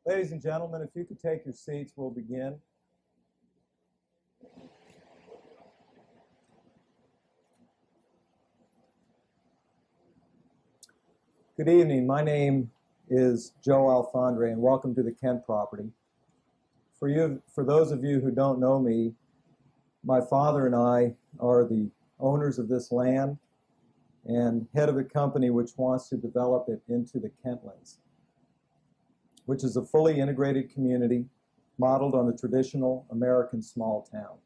Ladies and gentlemen, if you could take your seats, we'll begin. Good evening. My name is Joe Alfandre, and welcome to the Kent property. For those of you who don't know me, my father and I are the owners of this land and head of a company which wants to develop it into the Kentlands, which is a fully integrated community modeled on the traditional American small town.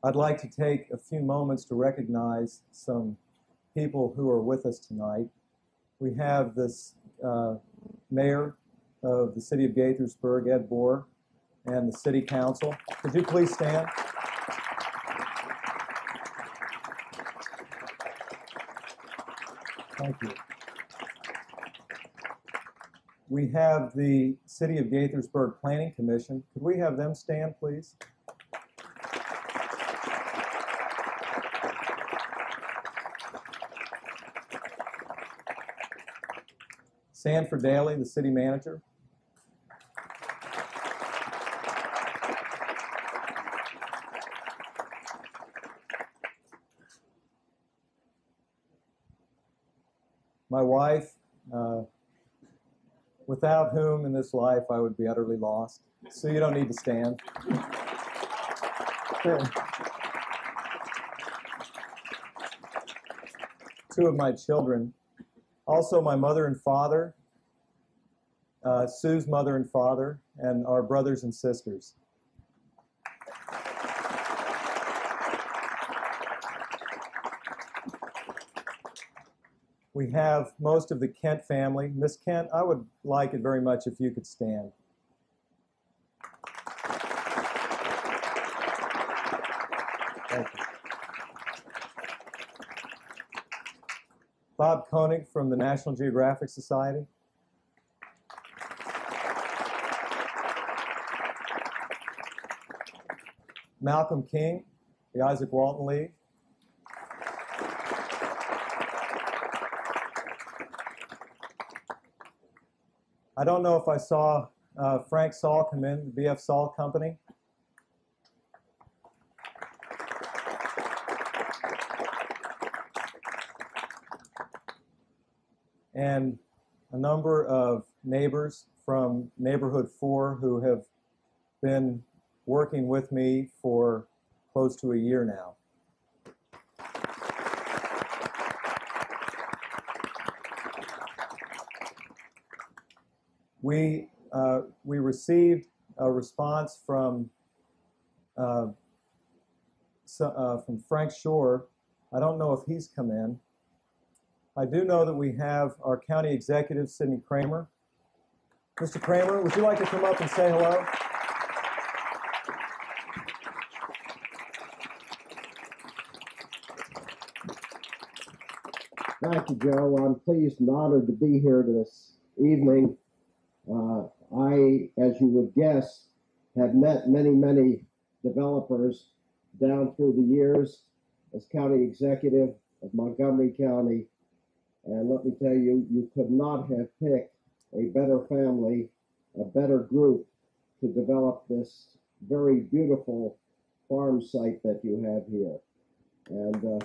I'd like to take a few moments to recognize some people who are with us tonight. We have this mayor of the city of Gaithersburg, Ed Bohr, and the city council. Could you please stand? Thank you. We have the City of Gaithersburg Planning Commission. Could we have them stand, please? Sanford Daly, the city manager. My wife, without whom in this life I would be utterly lost. So you don't need to stand. Two of my children. Also my mother and father, Sue's mother and father, and our brothers and sisters. We have most of the Kent family. Miss Kent, I would like it very much if you could stand. Thank you. Bob Koenig from the National Geographic Society. Malcolm King, the Isaac Walton League. I don't know if I saw Frank Saul come in, the BF Saul Company. And a number of neighbors from Neighborhood 4 who have been working with me for close to a year now. We received a response from Frank Shore. I don't know if he's come in. I do know that we have our county executive, Sidney Kramer. Mr. Kramer, would you like to come up and say hello? Thank you, Joe. I'm pleased and honored to be here this evening. I, as you would guess, have met many developers down through the years as county executive of Montgomery County. And let me tell you, you could not have picked a better family, a better group to develop this very beautiful farm site that you have here. And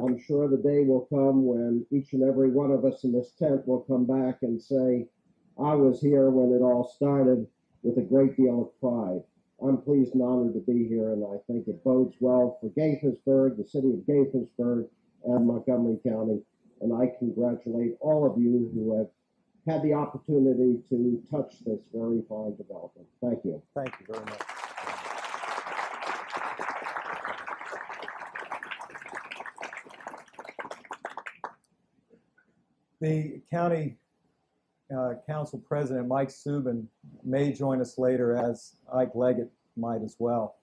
I'm sure the day will come when each and every one of us in this tent will come back and say, I was here when it all started, with a great deal of pride. I'm pleased and honored to be here, and I think it bodes well for Gaithersburg, the city of Gaithersburg, and Montgomery County. And I congratulate all of you who have had the opportunity to touch this very fine development. Thank you. Thank you very much. The county council president, Mike Subin, may join us later, as Ike Leggett might as well.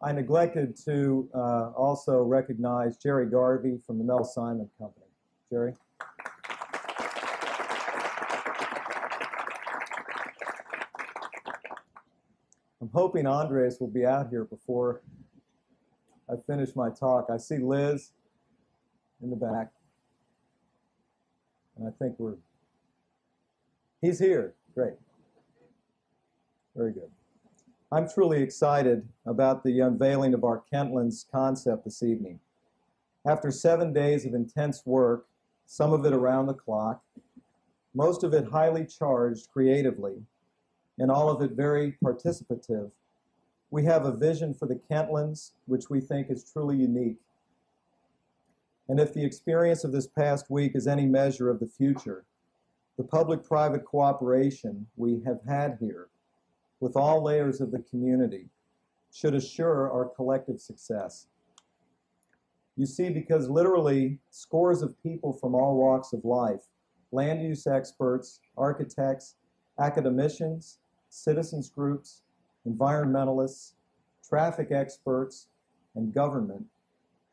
I neglected to also recognize Jerry Garvey from the Mel Simon Company. Jerry? I'm hoping Andres will be out here before I finish my talk. I see Liz in the back. And I think he's here. Great. Very good. I'm truly excited about the unveiling of our Kentlands concept this evening. After 7 days of intense work, some of it around the clock, most of it highly charged creatively, and all of it very participative, we have a vision for the Kentlands which we think is truly unique. And if the experience of this past week is any measure of the future, the public-private cooperation we have had here with all layers of the community should assure our collective success. You see, because literally scores of people from all walks of life, land use experts, architects, academicians, citizens groups, environmentalists, traffic experts, and government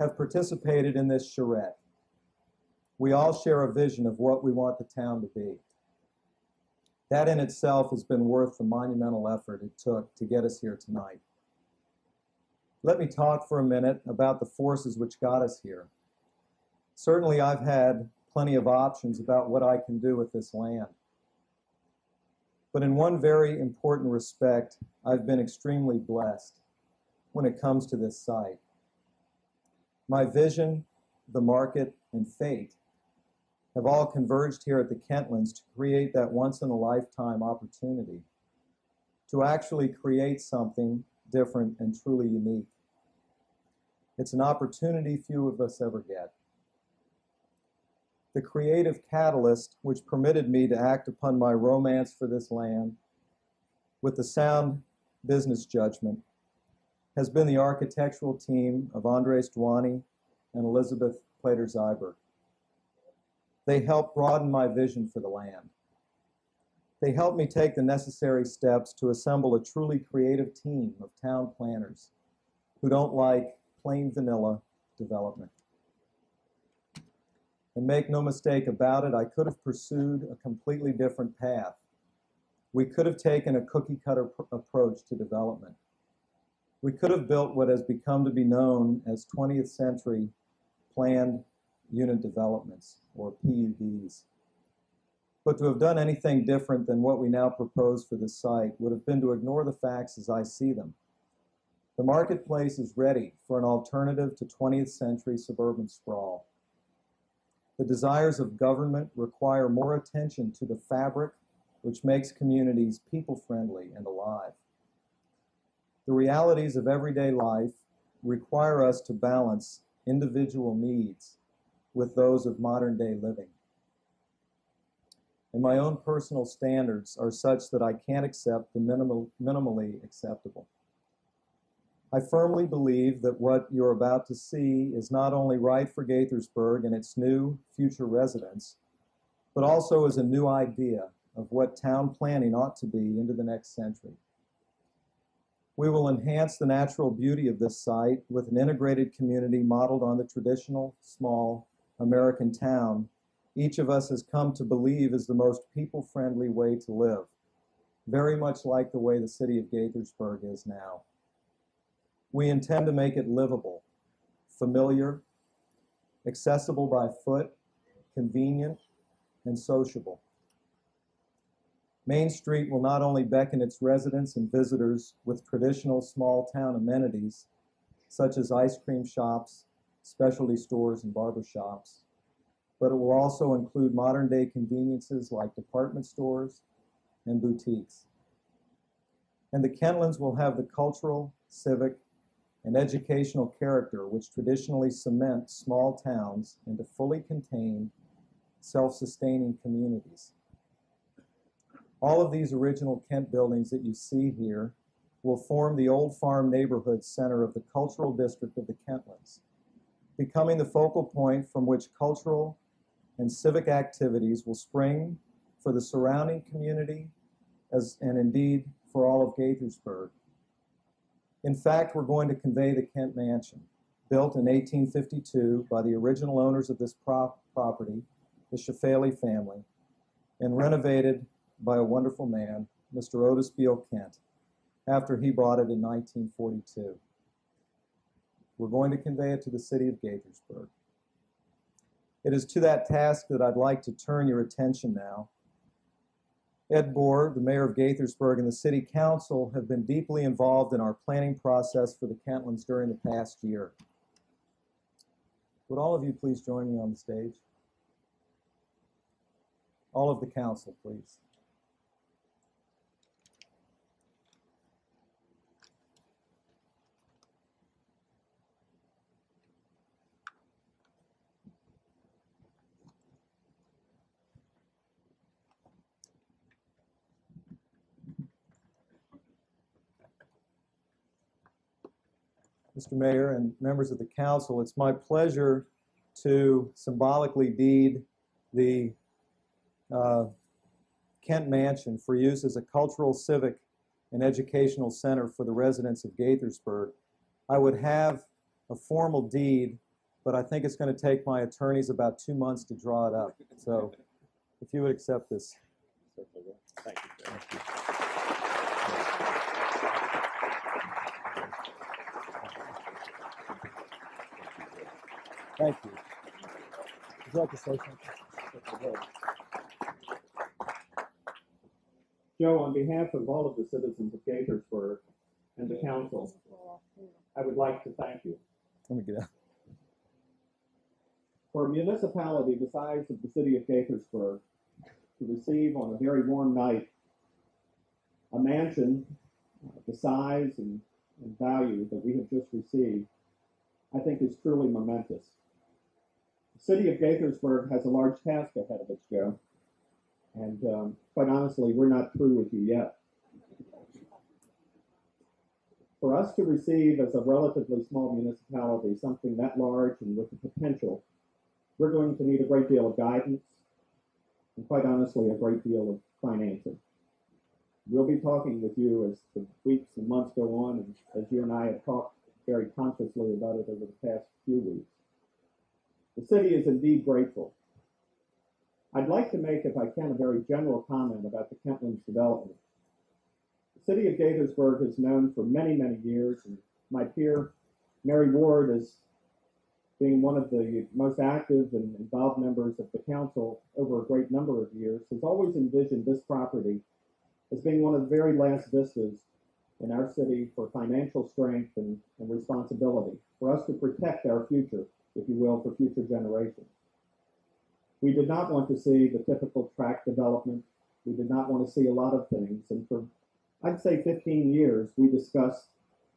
have participated in this charrette. We all share a vision of what we want the town to be. That in itself has been worth the monumental effort it took to get us here tonight. Let me talk for a minute about the forces which got us here. Certainly I've had plenty of options about what I can do with this land. But in one very important respect, I've been extremely blessed when it comes to this site. My vision, the market, and fate have all converged here at the Kentlands to create that once-in-a-lifetime opportunity to actually create something different and truly unique. It's an opportunity few of us ever get. The creative catalyst which permitted me to act upon my romance for this land with the sound business judgment has been the architectural team of Andres Duany and Elizabeth Plater-Zyberk. They helped broaden my vision for the land. They helped me take the necessary steps to assemble a truly creative team of town planners who don't like plain vanilla development. And make no mistake about it, I could have pursued a completely different path. We could have taken a cookie-cutter approach to development. We could have built what has become to be known as 20th century planned unit developments, or PUDs. But to have done anything different than what we now propose for this site would have been to ignore the facts as I see them. The marketplace is ready for an alternative to 20th century suburban sprawl. The desires of government require more attention to the fabric which makes communities people-friendly and alive. The realities of everyday life require us to balance individual needs with those of modern-day living. And my own personal standards are such that I can't accept the minimally acceptable. I firmly believe that what you're about to see is not only right for Gaithersburg and its new future residents, but also is a new idea of what town planning ought to be into the next century. We will enhance the natural beauty of this site with an integrated community modeled on the traditional, small American town each of us has come to believe is the most people-friendly way to live, very much like the way the city of Gaithersburg is now. We intend to make it livable, familiar, accessible by foot, convenient, and sociable. Main Street will not only beckon its residents and visitors with traditional small-town amenities, such as ice cream shops, specialty stores, and barber shops, but it will also include modern-day conveniences like department stores and boutiques. And the Kentlands will have the cultural, civic, and educational character which traditionally cement small towns into fully contained, self-sustaining communities. All of these original Kent buildings that you see here will form the Old Farm neighborhood center of the cultural district of the Kentlands, becoming the focal point from which cultural and civic activities will spring for the surrounding community and indeed for all of Gaithersburg. In fact, we're going to convey the Kent Mansion, built in 1852 by the original owners of this property, the Shafaley family, and renovated by a wonderful man, Mr. Otis Beale Kent, after he bought it in 1942. We're going to convey it to the city of Gaithersburg. It is to that task that I'd like to turn your attention now. Ed Bohr, the mayor of Gaithersburg, and the city council have been deeply involved in our planning process for the Kentlands during the past year. Would all of you please join me on the stage? All of the council, please. Mr. Mayor and members of the council, it's my pleasure to symbolically deed the Kent Mansion for use as a cultural, civic, and educational center for the residents of Gaithersburg. I would have a formal deed, but I think it's going to take my attorneys about 2 months to draw it up. So if you would accept this. Thank you. Thank you. Thank you. Would you like to say something? Joe, on behalf of all of the citizens of Gaithersburg and the council, I would like to thank you. Let me get out. For a municipality the size of the city of Gaithersburg to receive on a very warm night a mansion the size and value that we have just received, I think is truly momentous. The city of Gaithersburg has a large task ahead of it, Joe, and quite honestly, we're not through with you yet. For us to receive as a relatively small municipality something that large and with the potential, we're going to need a great deal of guidance and quite honestly, a great deal of financing. We'll be talking with you as the weeks and months go on, and as you and I have talked very consciously about it over the past few weeks. The city is indeed grateful. I'd like to make, if I can, a very general comment about the Kentlands development. The city of Gaithersburg is known for many, many years, and my peer, Mary Ward, as being one of the most active and involved members of the council over a great number of years, has always envisioned this property as being one of the very last vistas in our city for financial strength and responsibility, for us to protect our future, if you will, for future generations. We did not want to see the typical tract development. We did not want to see a lot of things. And for, I'd say 15 years, we discussed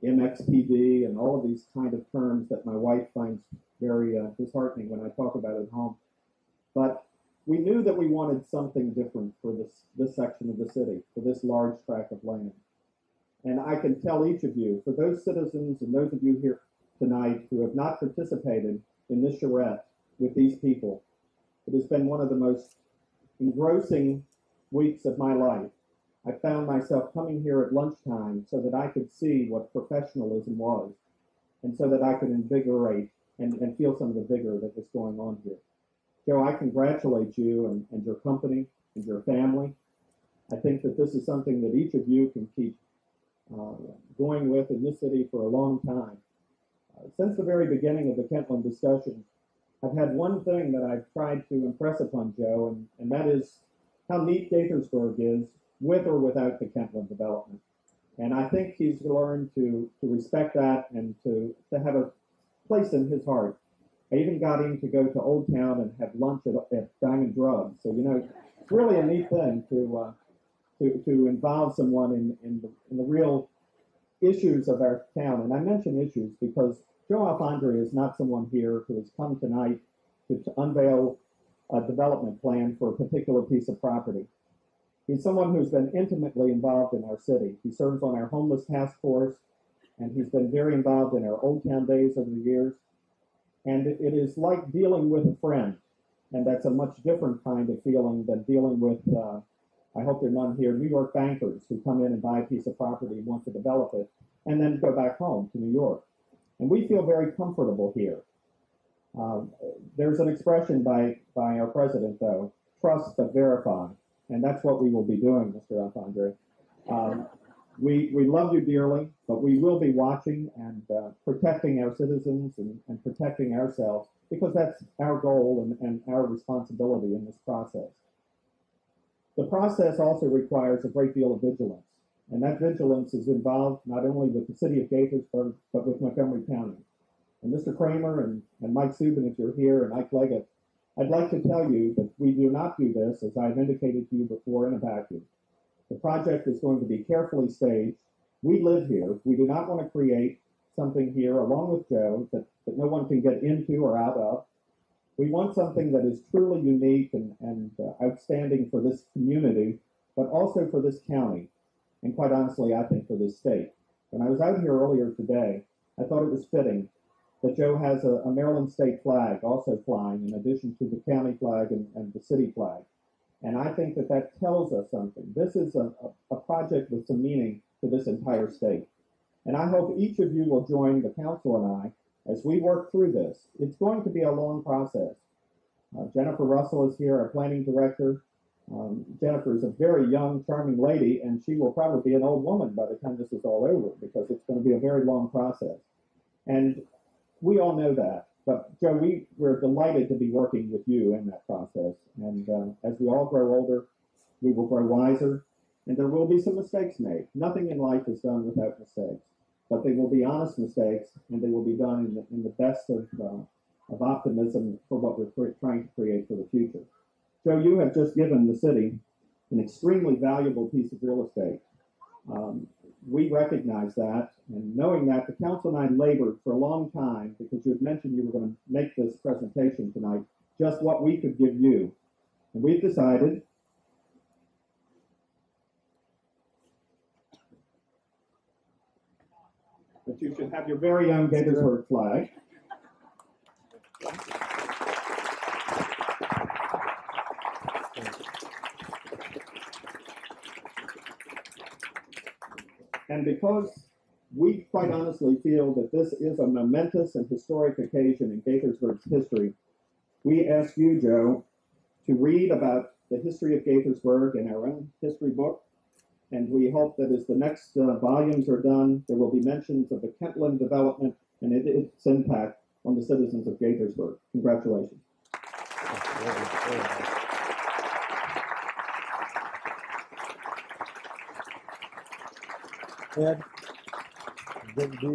MXPD and all of these kind of terms that my wife finds very disheartening when I talk about it at home. But we knew that we wanted something different for this section of the city, for this large tract of land. And I can tell each of you, for those citizens and those of you here tonight who have not participated in this charrette with these people, it has been one of the most engrossing weeks of my life. I found myself coming here at lunchtime so that I could see what professionalism was, and so that I could invigorate and feel some of the vigor that was going on here. Joe, I congratulate you and your company and your family. I think that this is something that each of you can keep going with in this city for a long time. Since the very beginning of the Kentland discussion, I've had one thing that I've tried to impress upon Joe, and that is how neat Gaithersburg is with or without the Kentland development. And I think he's learned to respect that and to have a place in his heart. I even got him to go to Old Town and have lunch at Diamond Drugs. So, you know, it's really a neat thing to involve someone in the real issues of our town. And I mention issues because Joe Alfandre is not someone here who has come tonight to unveil a development plan for a particular piece of property. He's someone who's been intimately involved in our city. He serves on our homeless task force, and he's been very involved in our Old Town days over the years. And it is like dealing with a friend, and that's a much different kind of feeling than dealing with, I hope there are none here, New York bankers who come in and buy a piece of property and want to develop it, and then go back home to New York. And we feel very comfortable here. There's an expression by our president, though, trust but verify. And that's what we will be doing, Mr. Alfandre. We love you dearly, but we will be watching and protecting our citizens and protecting ourselves, because that's our goal and our responsibility in this process. The process also requires a great deal of vigilance, and that vigilance is involved not only with the city of Gaithersburg, but with Montgomery County. And Mr. Kramer and Mike Subin, if you're here, and Ike Leggett, I'd like to tell you that we do not do this, as I've indicated to you before, in a vacuum. The project is going to be carefully staged. We live here. We do not want to create something here, along with Joe, that no one can get into or out of. We want something that is truly unique and outstanding for this community, but also for this county, and quite honestly, I think for this state. When I was out here earlier today, I thought it was fitting that Joe has a Maryland state flag also flying in addition to the county flag and the city flag. And I think that that tells us something. This is a project with some meaning to this entire state. And I hope each of you will join the council and I as we work through this. It's going to be a long process. Jennifer Russell is here, our planning director. Jennifer is a very young, charming lady, and she will probably be an old woman by the time this is all over, because it's going to be a very long process. And we all know that. But Joe, we're delighted to be working with you in that process. And as we all grow older, we will grow wiser, and there will be some mistakes made. Nothing in life is done without mistakes, but they will be honest mistakes, and they will be done in the best of optimism for what we're trying to create for the future. Joe, you have just given the city an extremely valuable piece of real estate. We recognize that, and knowing that, the council and I labored for a long time, because you had mentioned you were going to make this presentation tonight, just what we could give you. And we've decided that you should have your very own Gaithersburg flag. And because we quite honestly feel that this is a momentous and historic occasion in Gaithersburg's history, we ask you, Joe, to read about the history of Gaithersburg in our own history book. And we hope that as the next volumes are done, there will be mentions of the Kentland development and its impact on the citizens of Gaithersburg. Congratulations. Ed, big D.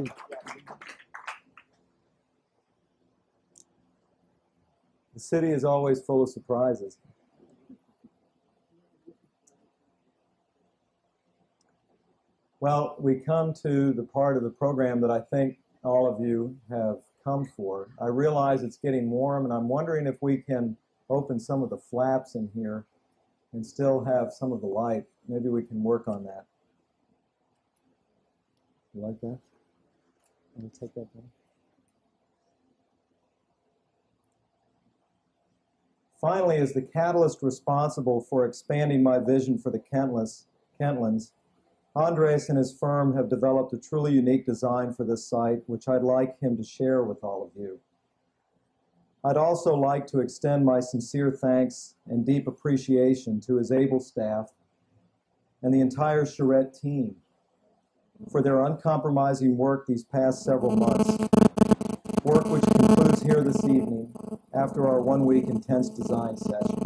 The city is always full of surprises. Well, we come to the part of the program that I think all of you have come for. I realize it's getting warm, and I'm wondering if we can open some of the flaps in here and still have some of the light. Maybe we can work on that. You like that? Let me take that down. Finally, as the catalyst responsible for expanding my vision for the Kentlands, Andres and his firm have developed a truly unique design for this site, which I'd like him to share with all of you. I'd also like to extend my sincere thanks and deep appreciation to his able staff and the entire Charrette team for their uncompromising work these past several months, work which concludes here this evening after our one-week intense design session.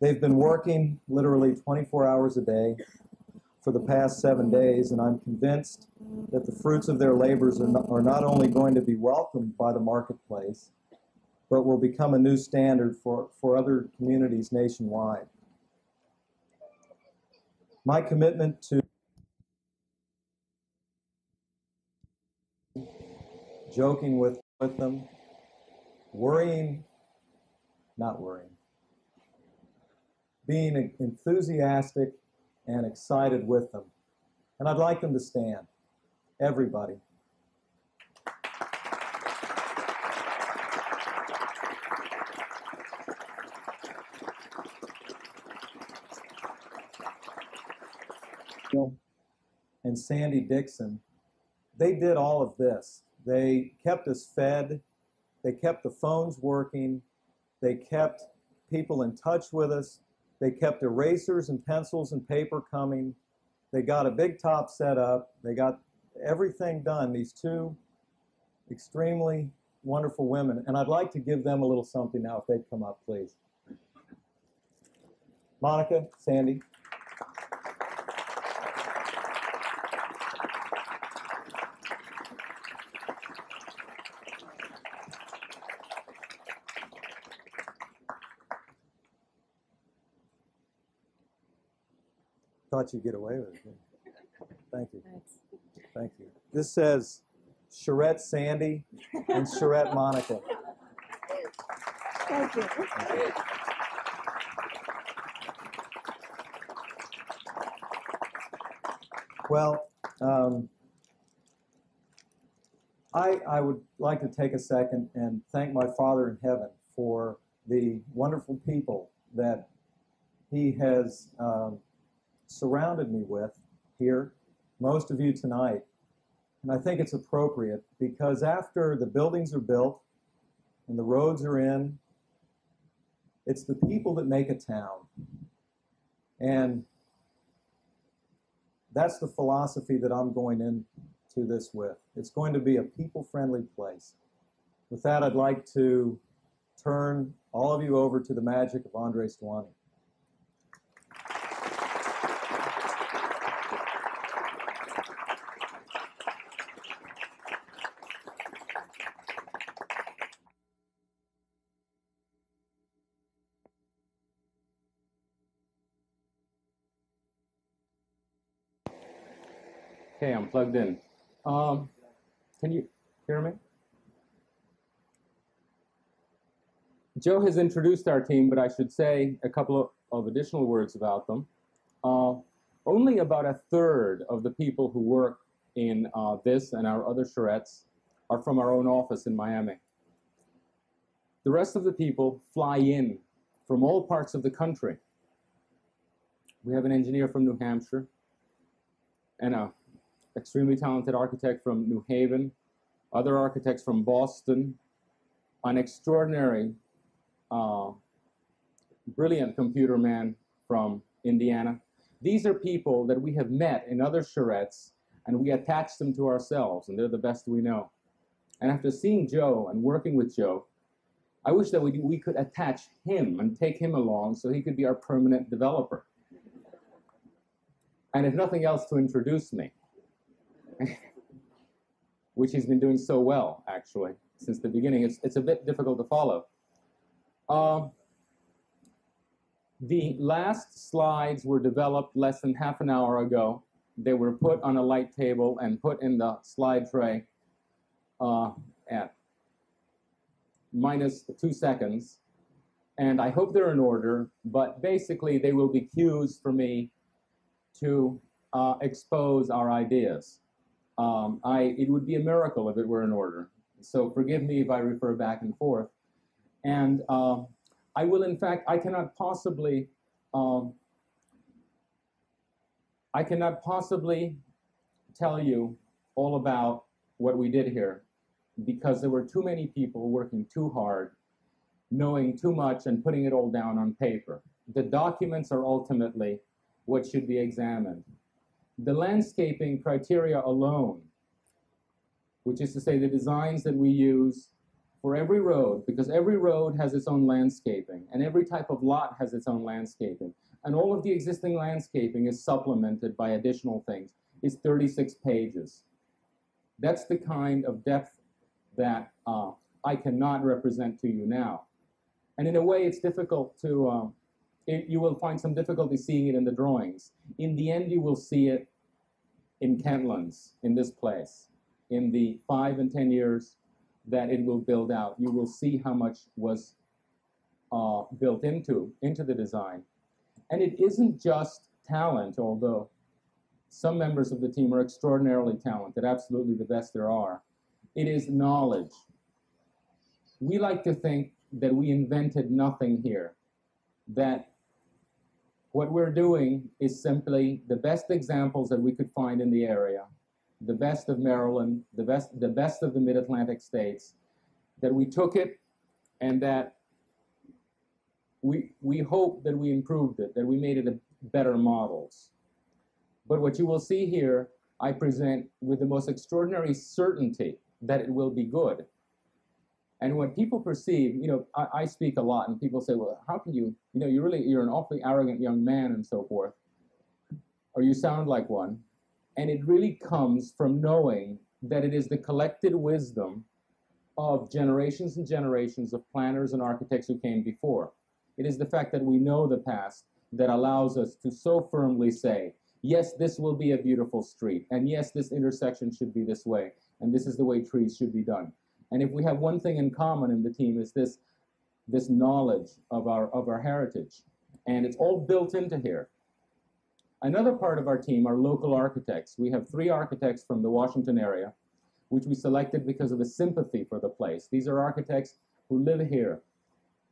They've been working literally 24 hours a day for the past 7 days, and I'm convinced that the fruits of their labors are not only going to be welcomed by the marketplace, but will become a new standard for other communities nationwide. My commitment to joking with them, not worrying, being enthusiastic and excited with them. And I'd like them to stand, everybody. And Sandy Dixon, they did all of this. They kept us fed, they kept the phones working, they kept people in touch with us, they kept erasers and pencils and paper coming, They got a big top set up. They got everything done. These two extremely wonderful women. And I'd like to give them a little something now if they'd come up, please. Monica, Sandy. Thought you'd get away with it. Thank you. Thanks. Thank you. This says Charrette Sandy and Charrette Monica. Thank you. Well, I would like to take a second and thank my Father in heaven for the wonderful people that he has surrounded me with here, most of you tonight. And I think it's appropriate because after the buildings are built and the roads are in, it's the people that make a town. And that's the philosophy that I'm going into this with. It's going to be a people-friendly place. With that, I'd like to turn all of you over to the magic of Andres Duany. Okay, I'm plugged in. Can you hear me? Joe has introduced our team, but I should say a couple of additional words about them. Only about a third of the people who work in this and our other charrettes are from our own office in Miami. The rest of the people fly in from all parts of the country. We have an engineer from New Hampshire and a extremely talented architect from New Haven, other architects from Boston, an extraordinary, brilliant computer man from Indiana. These are people that we have met in other charrettes, and we attach them to ourselves, and they're the best we know. And after seeing Joe and working with Joe, I wish that we could attach him and take him along so he could be our permanent developer. And if nothing else, to introduce me. Which he's been doing so well, actually, since the beginning. It's a bit difficult to follow. The last slides were developed less than half an hour ago. They were put on a light table and put in the slide tray at -2 seconds. And I hope they're in order, but basically they will be cues for me to expose our ideas. It would be a miracle if it were in order. So forgive me if I refer back and forth. And I will, in fact, I cannot possibly tell you all about what we did here because there were too many people working too hard, knowing too much and putting it all down on paper. The documents are ultimately what should be examined. The landscaping criteria alone, which is to say the designs that we use for every road, because every road has its own landscaping, and every type of lot has its own landscaping, and all of the existing landscaping is supplemented by additional things, is 36 pages. That's the kind of depth that I cannot represent to you now. And in a way, it's difficult to you will find some difficulty seeing it in the drawings. In the end, you will see it in Kentlands, in this place. In the 5 and 10 years that it will build out, you will see how much was built into the design. And it isn't just talent, although some members of the team are extraordinarily talented, absolutely the best there are. It is knowledge. We like to think that we invented nothing here, that what we're doing is simply the best examples that we could find in the area, the best of Maryland, the best of the Mid-Atlantic states, that we took it and that we hope that we improved it, that we made it better models. But what you will see here, I present with the most extraordinary certainty that it will be good. And when people perceive, I speak a lot, and people say, well, how can you, you're an awfully arrogant young man and so forth, or you sound like one. And it really comes from knowing that it is the collected wisdom of generations and generations of planners and architects who came before. It is the fact that we know the past that allows us to so firmly say, yes, this will be a beautiful street, and yes, this intersection should be this way, and this is the way trees should be done. And if we have one thing in common in the team is this knowledge of our heritage, and it's all built into here. Another part of our team are local architects. We have 3 architects from the Washington area, which we selected because of a sympathy for the place. These are architects who live here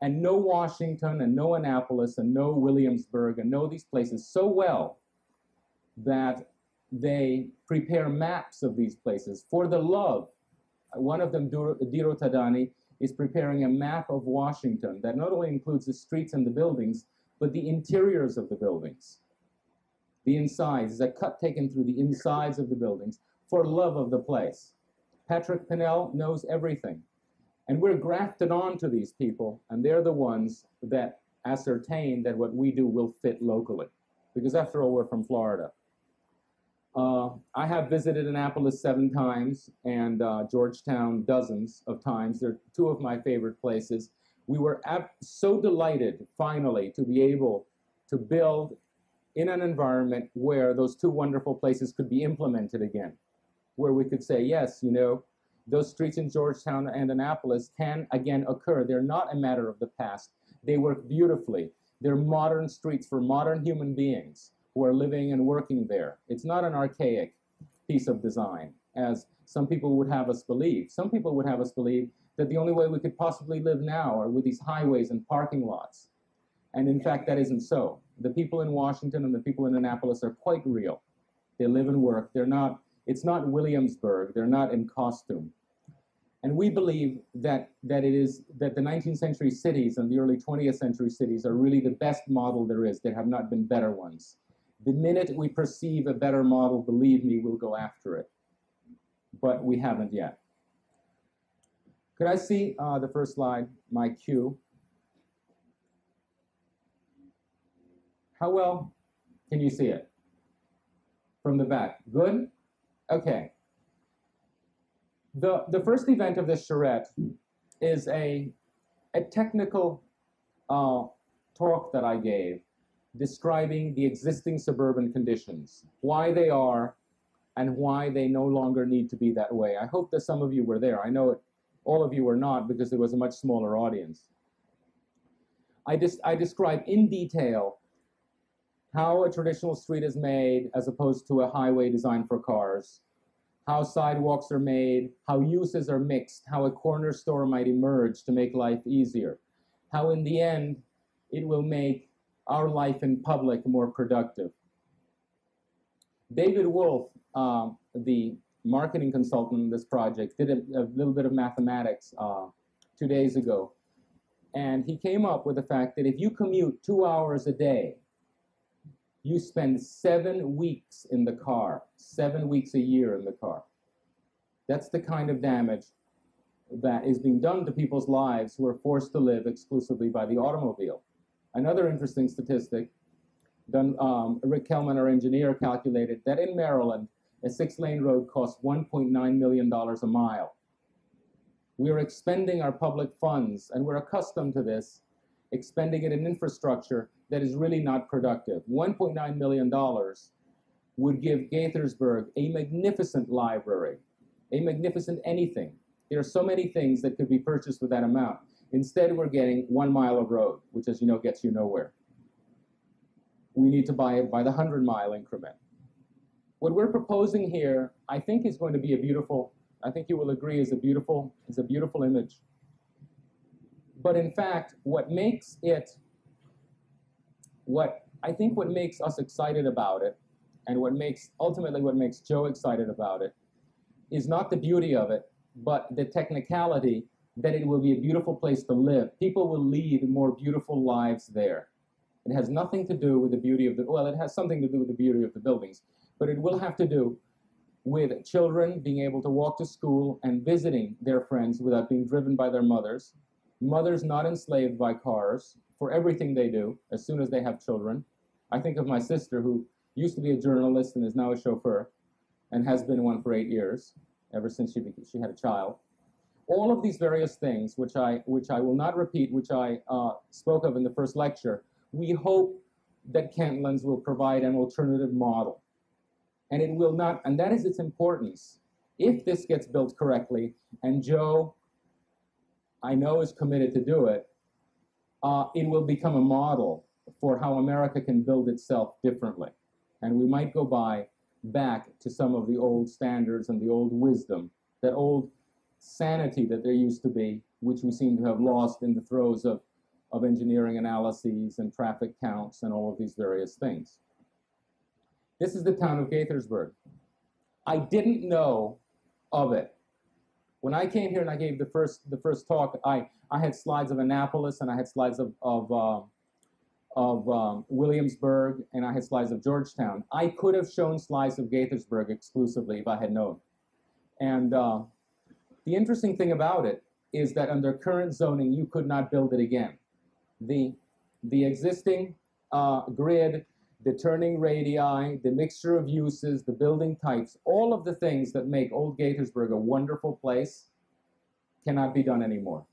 and know Washington and know Annapolis and know Williamsburg and know these places so well that they prepare maps of these places for the love. One of them, Diro Tadani, is preparing a map of Washington that not only includes the streets and the buildings, but the interiors of the buildings. The insides is a cut taken through the insides of the buildings for love of the place. Patrick Pinnell knows everything. And we're grafted onto these people, and they're the ones that ascertain that what we do will fit locally. Because after all, we're from Florida. I have visited Annapolis 7 times and Georgetown dozens of times. They're 2 of my favorite places. We were so delighted, finally, to be able to build in an environment where those 2 wonderful places could be implemented again, where we could say, yes, those streets in Georgetown and Annapolis can again occur. They're not a matter of the past. They work beautifully. They're modern streets for modern human beings who are living and working there. It's not an archaic piece of design, as some people would have us believe. Some people would have us believe that the only way we could possibly live now are with these highways and parking lots. And in fact, that isn't so. The people in Washington and the people in Annapolis are quite real. They live and work. It's not Williamsburg. They're not in costume. And we believe that the 19th century cities and the early 20th century cities are really the best model there is. There have not been better ones. The minute we perceive a better model, believe me, we'll go after it. But we haven't yet. Could I see the first slide, my cue? How well can you see it? From the back. Good? Okay. The first event of this charrette is a technical talk that I gave describing the existing suburban conditions, why they are and why they no longer need to be that way. I hope that some of you were there. I know all of you were not because it was a much smaller audience. I describe in detail how a traditional street is made as opposed to a highway designed for cars, how sidewalks are made, how uses are mixed, how a corner store might emerge to make life easier, how in the end it will make our life in public more productive. David Wolf, the marketing consultant in this project, did a little bit of mathematics 2 days ago, and he came up with the fact that if you commute 2 hours a day, you spend 7 weeks in the car, 7 weeks a year in the car. That's the kind of damage that is being done to people's lives who are forced to live exclusively by the automobile. Another interesting statistic, Rick Kellman, our engineer, calculated that in Maryland, a 6-lane road costs $1.9 million a mile. We are expending our public funds, and we're accustomed to this, expending it in infrastructure that is really not productive. $1.9 million would give Gaithersburg a magnificent library, a magnificent anything. There are so many things that could be purchased with that amount. Instead, we're getting 1 mile of road, which, as you know, gets you nowhere. We need to buy it by the 100-mile increment. What we're proposing here, I think, is going to be a beautiful, I think you will agree, is a beautiful image. But in fact, what makes us excited about it, and ultimately what makes Joe excited about it, is not the beauty of it, but the technicality that it will be a beautiful place to live. People will lead more beautiful lives there. It has nothing to do with the beauty of it has something to do with the beauty of the buildings, but it will have to do with children being able to walk to school and visiting their friends without being driven by their mothers, mothers not enslaved by cars for everything they do as soon as they have children. I think of my sister, who used to be a journalist and is now a chauffeur and has been one for 8 years, ever since she had a child. All of these various things, which I will not repeat, which I spoke of in the first lecture, we hope that Kentlands will provide an alternative model. And it will not, and that is its importance. If this gets built correctly, and Joe, I know, is committed to do it, it will become a model for how America can build itself differently. And we might go back to some of the old standards and the old wisdom, that old sanity that there used to be, which we seem to have lost in the throes of engineering analyses and traffic counts and all of these various things. This is the town of Gaithersburg. I didn't know of it. When I came here and I gave the first talk, I had slides of Annapolis, and I had slides of Williamsburg, and I had slides of Georgetown. I could have shown slides of Gaithersburg exclusively if I had known. And the interesting thing about it is that under current zoning, you could not build it again. The existing grid, the turning radii, the mixture of uses, the building types, all of the things that make Old Gaithersburg a wonderful place cannot be done anymore.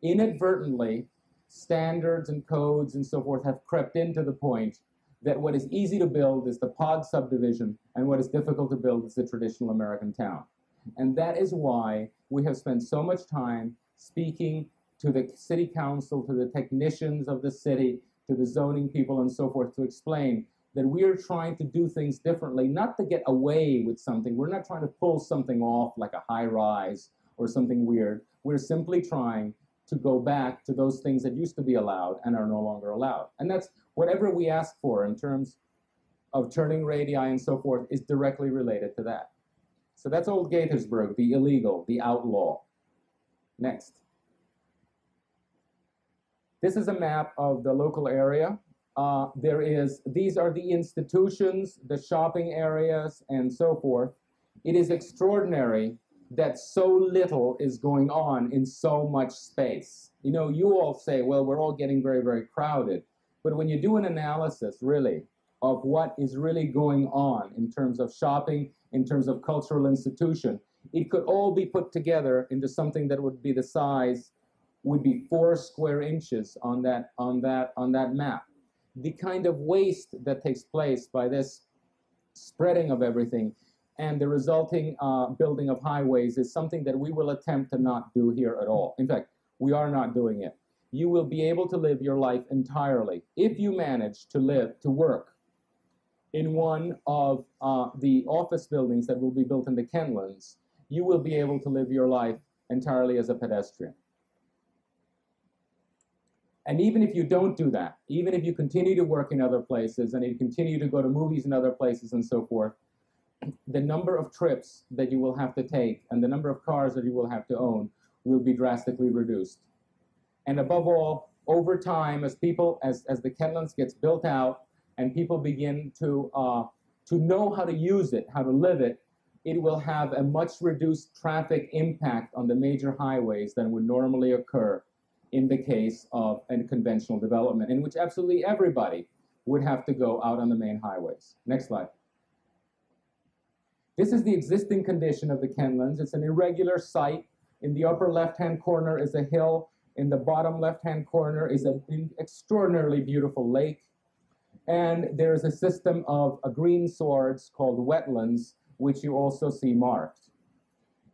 Inadvertently, standards and codes and so forth have crept into the point that what is easy to build is the pod subdivision, and what is difficult to build is the traditional American town. And that is why we have spent so much time speaking to the city council, to the technicians of the city, to the zoning people and so forth, to explain that we are trying to do things differently, not to get away with something. We're not trying to pull something off like a high rise or something weird. We're simply trying to go back to those things that used to be allowed and are no longer allowed. And that's whatever we ask for in terms of turning radii and so forth is directly related to that. So that's Old Gaithersburg, the illegal, the outlaw. Next. This is a map of the local area. These are the institutions, the shopping areas, and so forth. It is extraordinary that so little is going on in so much space. You know, you all say, well, we're all getting very, very crowded. But when you do an analysis, really, of what is really going on in terms of shopping, in terms of cultural institution, it could all be put together into something that would be the size, would be 4 square inches on that map. The kind of waste that takes place by this spreading of everything and the resulting building of highways is something that we will attempt to not do here at all. In fact, we are not doing it. You will be able to live your life entirely if you manage to work in one of the office buildings that will be built in the Kentlands. You will be able to live your life entirely as a pedestrian. And even if you don't do that, even if you continue to work in other places and you continue to go to movies in other places and so forth, the number of trips that you will have to take and the number of cars that you will have to own will be drastically reduced. And above all, over time, as the Kentlands gets built out and people begin to know how to use it, how to live it, it will have a much reduced traffic impact on the major highways than would normally occur in the case of a conventional development, in which absolutely everybody would have to go out on the main highways. Next slide. This is the existing condition of the Kentlands. It's an irregular site. In the upper left-hand corner is a hill. In the bottom left-hand corner is an extraordinarily beautiful lake. And there is a system of green swords called wetlands, which you also see marked.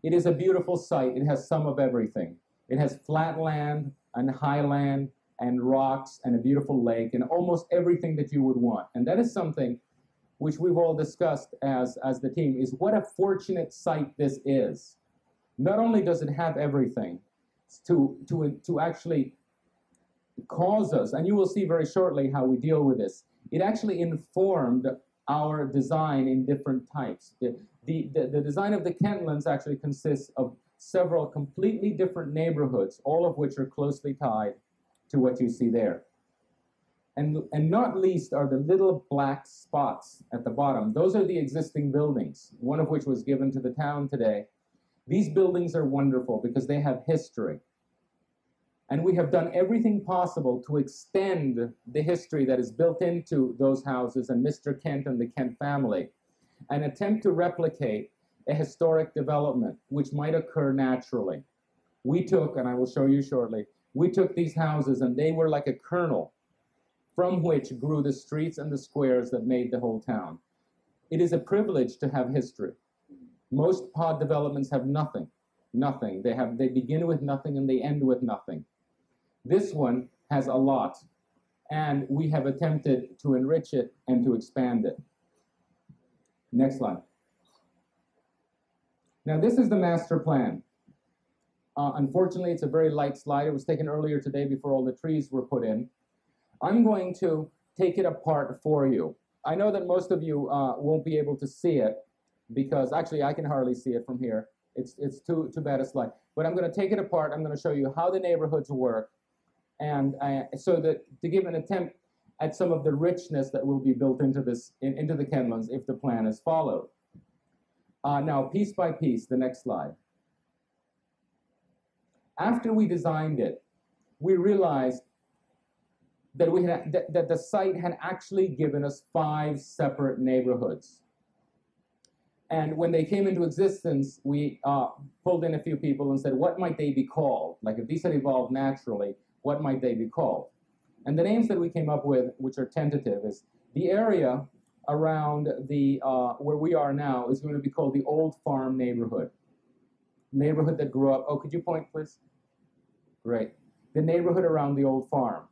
It is a beautiful site. It has some of everything. It has flat land and highland and rocks and a beautiful lake and almost everything that you would want. And that is something which we've all discussed as the team, is what a fortunate site this is. Not only does it have everything to actually cause us, and you will see very shortly how we deal with this, it actually informed our design in different types. The design of the Kentlands actually consists of several completely different neighborhoods, all of which are closely tied to what you see there. And not least are the little black spots at the bottom. Those are the existing buildings, one of which was given to the town today. These buildings are wonderful because they have history. And we have done everything possible to extend the history that is built into those houses and Mr. Kent and the Kent family, and attempt to replicate a historic development which might occur naturally. We took, and I will show you shortly, we took these houses and they were like a kernel from which grew the streets and the squares that made the whole town. It is a privilege to have history. Most pod developments have nothing. Nothing. They begin with nothing and they end with nothing. This one has a lot, and we have attempted to enrich it and to expand it. Next slide. Now, this is the master plan. Unfortunately, it's a very light slide. It was taken earlier today before all the trees were put in. I'm going to take it apart for you. I know that most of you won't be able to see it because actually I can hardly see it from here. It's too bad a slide. But I'm going to take it apart. I'm going to show you how the neighborhoods work, and so that to give an attempt at some of the richness that will be built into this into the Kentlands if the plan is followed. Now, piece by piece, the next slide. After we designed it, we realized that that the site had actually given us 5 separate neighborhoods. And when they came into existence, we pulled in a few people and said, what might they be called? Like if these had evolved naturally, what might they be called? And the names that we came up with, which are tentative, is the area around the where we are now is going to be called the Old Farm Neighborhood. Neighborhood that grew up. Oh, could you point, please? Great. The neighborhood around the old farm.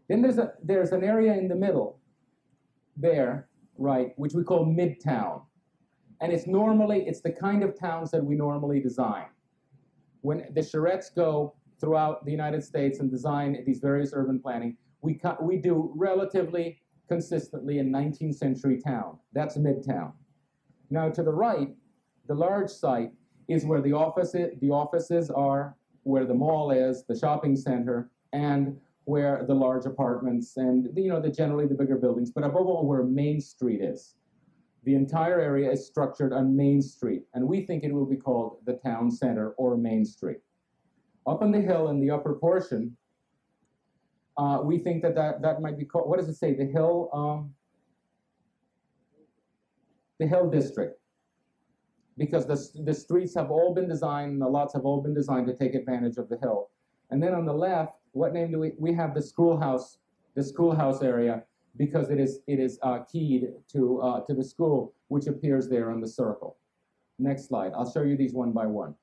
Then there's an area in the middle there, right, which we call Midtown. And it's the kind of towns that we normally design. When the Charrettes go throughout the United States and design these various urban planning, we do relatively consistently a 19th century town. That's Midtown. Now to the right, the large site is where the offices are, where the mall is, the shopping center, and where the large apartments and generally the bigger buildings, but above all where Main Street is. The entire area is structured on Main Street, and we think it will be called the town center or Main Street. Up on the hill in the upper portion, we think that might be called, what does it say? The Hill District. Because the streets have all been designed, and the lots have all been designed to take advantage of the hill. And then on the left, what name do we have? The schoolhouse area, because it is keyed to the school, which appears there on the circle. Next slide. I'll show you these one by one.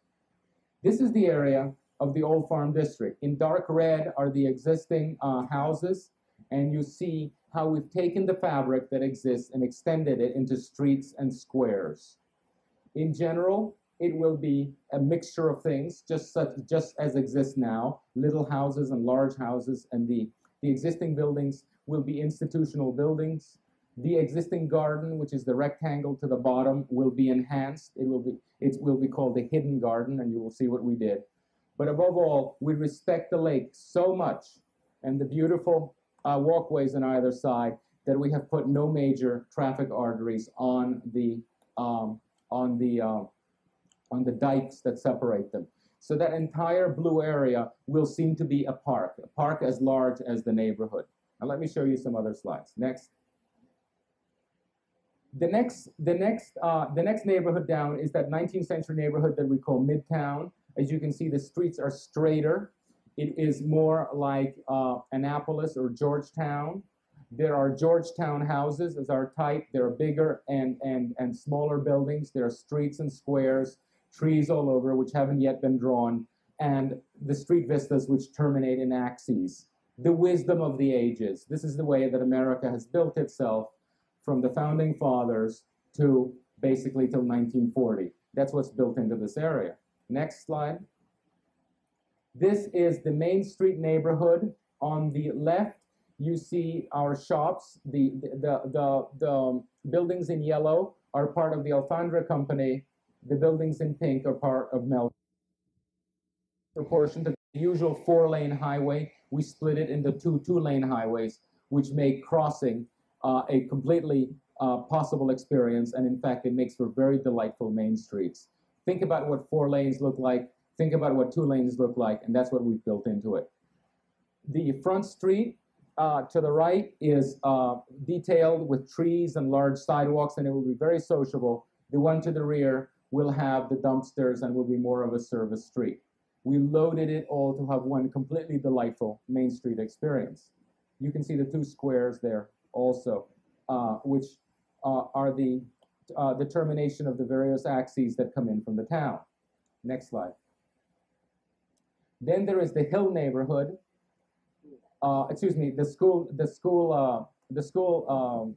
This is the area of the Old Farm District. In dark red are the existing houses, and you see how we've taken the fabric that exists and extended it into streets and squares. In general, it will be a mixture of things, just as exists now, little houses and large houses, and the existing buildings will be institutional buildings. The existing garden, which is the rectangle to the bottom, will be enhanced. It will be called the hidden garden, and you will see what we did. But above all, we respect the lake so much and the beautiful walkways on either side that we have put no major traffic arteries on the dikes that separate them. So that entire blue area will seem to be a park as large as the neighborhood. Now let me show you some other slides. Next. The next neighborhood down is that 19th century neighborhood that we call Midtown. As you can see, the streets are straighter. It is more like Annapolis or Georgetown. There are Georgetown houses as our type. There are bigger and smaller buildings. There are streets and squares, trees all over, which haven't yet been drawn, and the street vistas which terminate in axes. The wisdom of the ages. This is the way that America has built itself from the founding fathers to basically till 1940. That's what's built into this area. Next slide. This is the Main Street neighborhood. On the left, you see our shops. The buildings in yellow are part of the Alfandre company. The buildings in pink are part of Mel. Proportion to the usual 4-lane highway, we split it into two 2-lane highways, which make crossing a completely possible experience, and in fact, it makes for very delightful main streets. Think about what 4 lanes look like, think about what 2 lanes look like, and that's what we've built into it. The front street to the right is detailed with trees and large sidewalks, and it will be very sociable. The one to the rear will have the dumpsters and will be more of a service street. We loaded it all to have one completely delightful Main Street experience. You can see the 2 squares there also, which are the determination of the various axes that come in from the town. Next slide. Then there is the Hill neighborhood. The school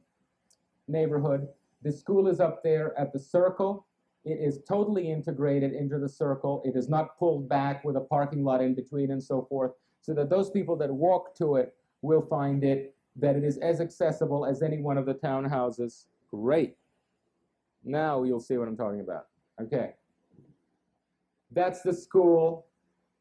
neighborhood. The school is up there at the circle. It is totally integrated into the circle. It is not pulled back with a parking lot in between and so forth, so that those people that walk to it will find that it is as accessible as any one of the townhouses. Great. Now you'll see what I'm talking about. Okay. That's the school.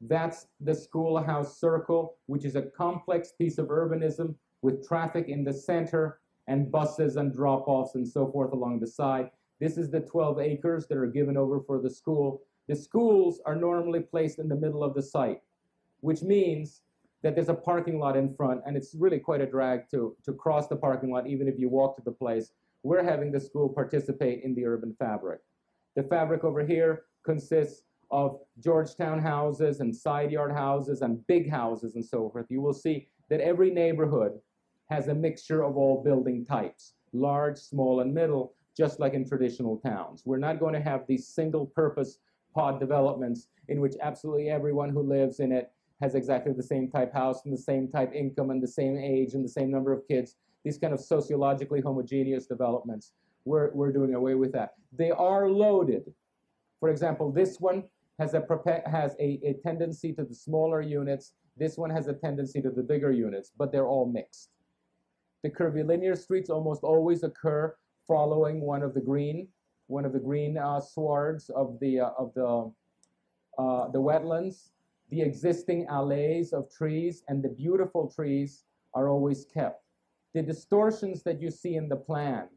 That's the schoolhouse circle, which is a complex piece of urbanism with traffic in the center and buses and drop-offs and so forth along the side. This is the 12 acres that are given over for the school. The schools are normally placed in the middle of the site, which means that there's a parking lot in front, and it's really quite a drag to cross the parking lot, even if you walk to the place. We're having the school participate in the urban fabric. The fabric over here consists of Georgetown houses and side yard houses and big houses and so forth. You will see that every neighborhood has a mixture of all building types, large, small, and middle, just like in traditional towns. We're not going to have these single-purpose pod developments in which absolutely everyone who lives in it has exactly the same type house and the same type income and the same age and the same number of kids. These kind of sociologically homogeneous developments, we're doing away with that. They are loaded. For example, this one has a tendency to the smaller units. This one has a tendency to the bigger units, but they're all mixed. The curvilinear streets almost always occur following one of the green swards of the wetlands. The existing alleys of trees and the beautiful trees are always kept. The distortions that you see in the plan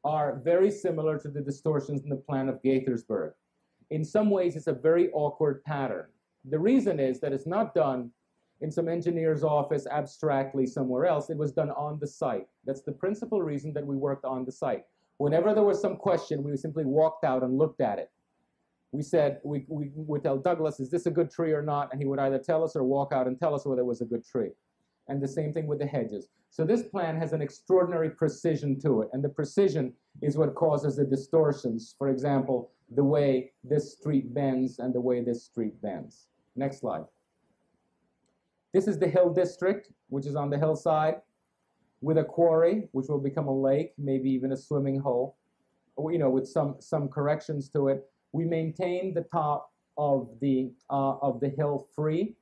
are very similar to the distortions in the plan of Gaithersburg. In some ways, it's a very awkward pattern. The reason is that it's not done in some engineer's office abstractly somewhere else. It was done on the site. That's the principal reason that we worked on the site. Whenever there was some question, we simply walked out and looked at it. We said, we would tell Douglas, is this a good tree or not? And he would either tell us or walk out and tell us whether it was a good tree. And the same thing with the hedges. So this plan has an extraordinary precision to it. And the precision is what causes the distortions. For example, the way this street bends and the way this street bends. Next slide. This is the Hill District, which is on the hillside, with a quarry, which will become a lake, maybe even a swimming hole, with some corrections to it. We maintain the top of the hill free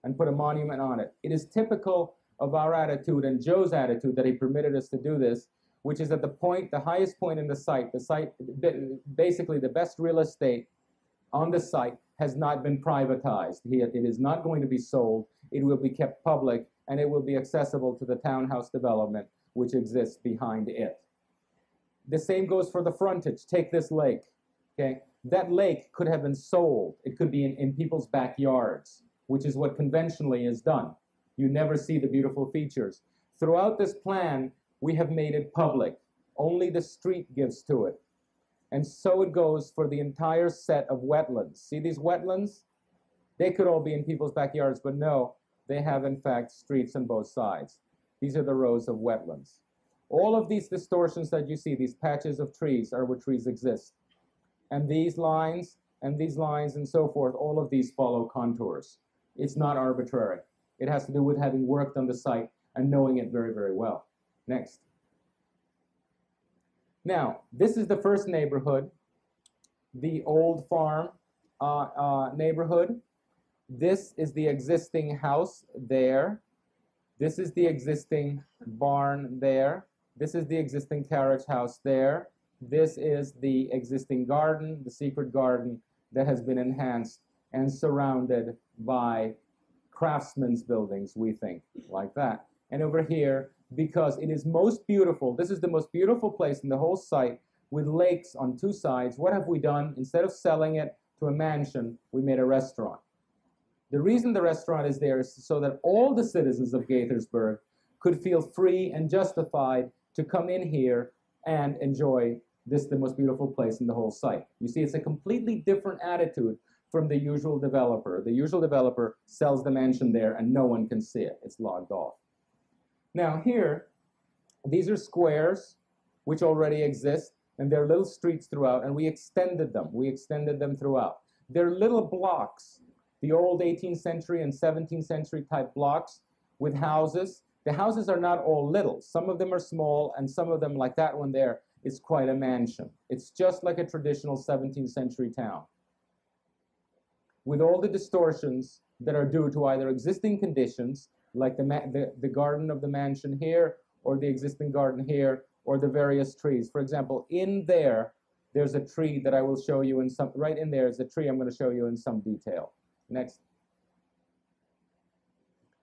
and put a monument on it. It is typical of our attitude and Joe's attitude that he permitted us to do this, which is at the highest point in the site, basically the best real estate on the site has not been privatized. It is not going to be sold. It will be kept public, and it will be accessible to the townhouse development which exists behind it. The same goes for the frontage. Take this lake, okay? That lake could have been sold. It could be in people's backyards, which is what conventionally is done. You never see the beautiful features. Throughout this plan, we have made it public. Only the street gives to it. And so it goes for the entire set of wetlands. See these wetlands? They could all be in people's backyards, but no, they have in fact streets on both sides. These are the rows of wetlands. All of these distortions that you see, these patches of trees, are where trees exist. And these lines and so forth, all of these follow contours. It's not arbitrary. It has to do with having worked on the site and knowing it very, very well. Next. Now, this is the first neighborhood, the Old Farm neighborhood. This is the existing house there. This is the existing barn there. This is the existing carriage house there. This is the existing garden, the secret garden that has been enhanced and surrounded by craftsmen's buildings, we think, like that. And over here, because it is most beautiful. This is the most beautiful place in the whole site with lakes on two sides. What have we done? Instead of selling it to a mansion, we made a restaurant. The reason the restaurant is there is so that all the citizens of Gaithersburg could feel free and justified to come in here and enjoy this, the most beautiful place in the whole site. You see, it's a completely different attitude from the usual developer. The usual developer sells the mansion there and no one can see it. It's logged off. Now here, these are squares which already exist, and there are little streets throughout, and we extended them. We extended them throughout. They're little blocks, the old 18th century and 17th century type blocks with houses. The houses are not all little. Some of them are small, and some of them, like that one there, is quite a mansion. It's just like a traditional 17th century town, with all the distortions that are due to either existing conditions, like the garden of the mansion here, or the existing garden here, or the various trees. For example, in there, there's a tree that I will show you in some, right in there is a tree I'm going to show you in some detail. Next.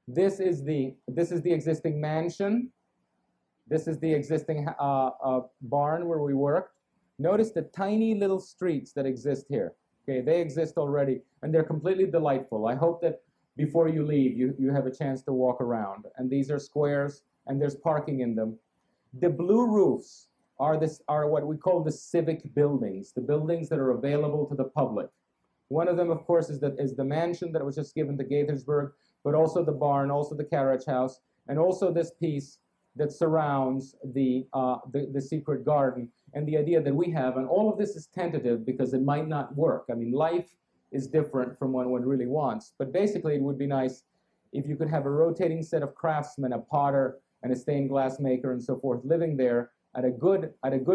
This is the existing mansion. This is the existing barn where we worked. Notice the tiny little streets that exist here. Okay, they exist already, and they're completely delightful. I hope that before you leave, you have a chance to walk around. And these are squares, and there's parking in them. The blue roofs are what we call the civic buildings, the buildings that are available to the public. One of them, of course, is the mansion that was just given to Gaithersburg, but also the barn, also the carriage house, and also this piece that surrounds the secret garden, and the idea that we have. And all of this is tentative because it might not work. I mean, life is different from what one really wants. But basically, it would be nice if you could have a rotating set of craftsmen, a potter, and a stained glass maker, and so forth, living there at a good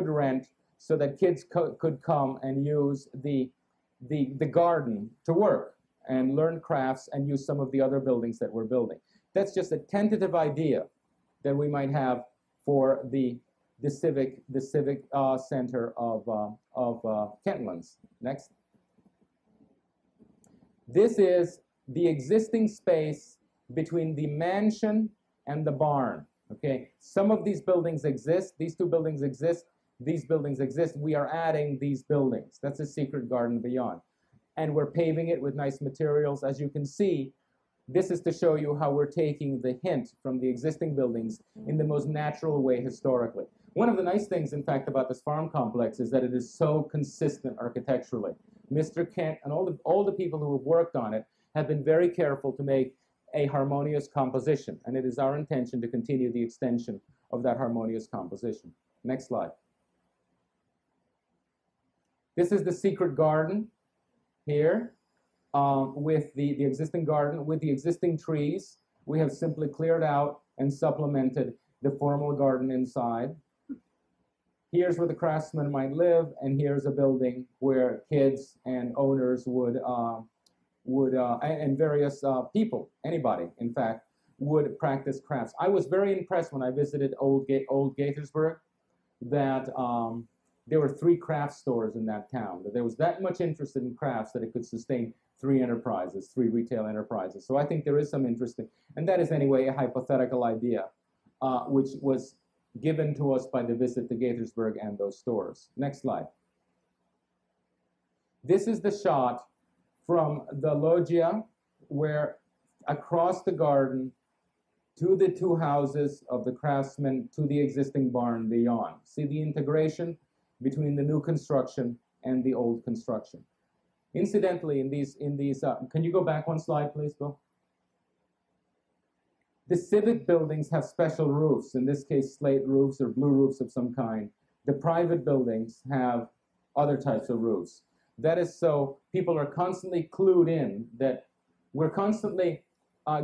rent, so that kids could come and use the garden to work and learn crafts and use some of the other buildings that we're building. That's just a tentative idea that we might have for the civic center of Kentlands. Next. This is the existing space between the mansion and the barn. Okay, some of these buildings exist. These two buildings exist. These buildings exist. We are adding these buildings. That's a secret garden beyond. And we're paving it with nice materials. As you can see, this is to show you how we're taking the hint from the existing buildings in the most natural way historically. One of the nice things, in fact, about this farm complex is that it is so consistent architecturally. Mr. Kent and all the people who have worked on it have been very careful to make a harmonious composition, and it is our intention to continue the extension of that harmonious composition. Next slide. This is the secret garden here with the existing garden, with the existing trees. We have simply cleared out and supplemented the formal garden inside. Here's where the craftsmen might live, and here's a building where kids and owners and various people, anybody, in fact, would practice crafts. I was very impressed when I visited old Gaithersburg that there were 3 craft stores in that town, that there was that much interest in crafts that it could sustain 3 enterprises, 3 retail enterprises. So I think there is some interest in, and that is anyway a hypothetical idea, which was given to us by the visit to Gaithersburg and those stores. Next slide. This is the shot from the loggia, where across the garden to the 2 houses of the craftsmen to the existing barn beyond. See the integration between the new construction and the old construction. Incidentally, in these, can you go back 1 slide, please, Bill? The civic buildings have special roofs, in this case slate roofs or blue roofs of some kind. The private buildings have other types of roofs. That is so people are constantly clued in, that we're constantly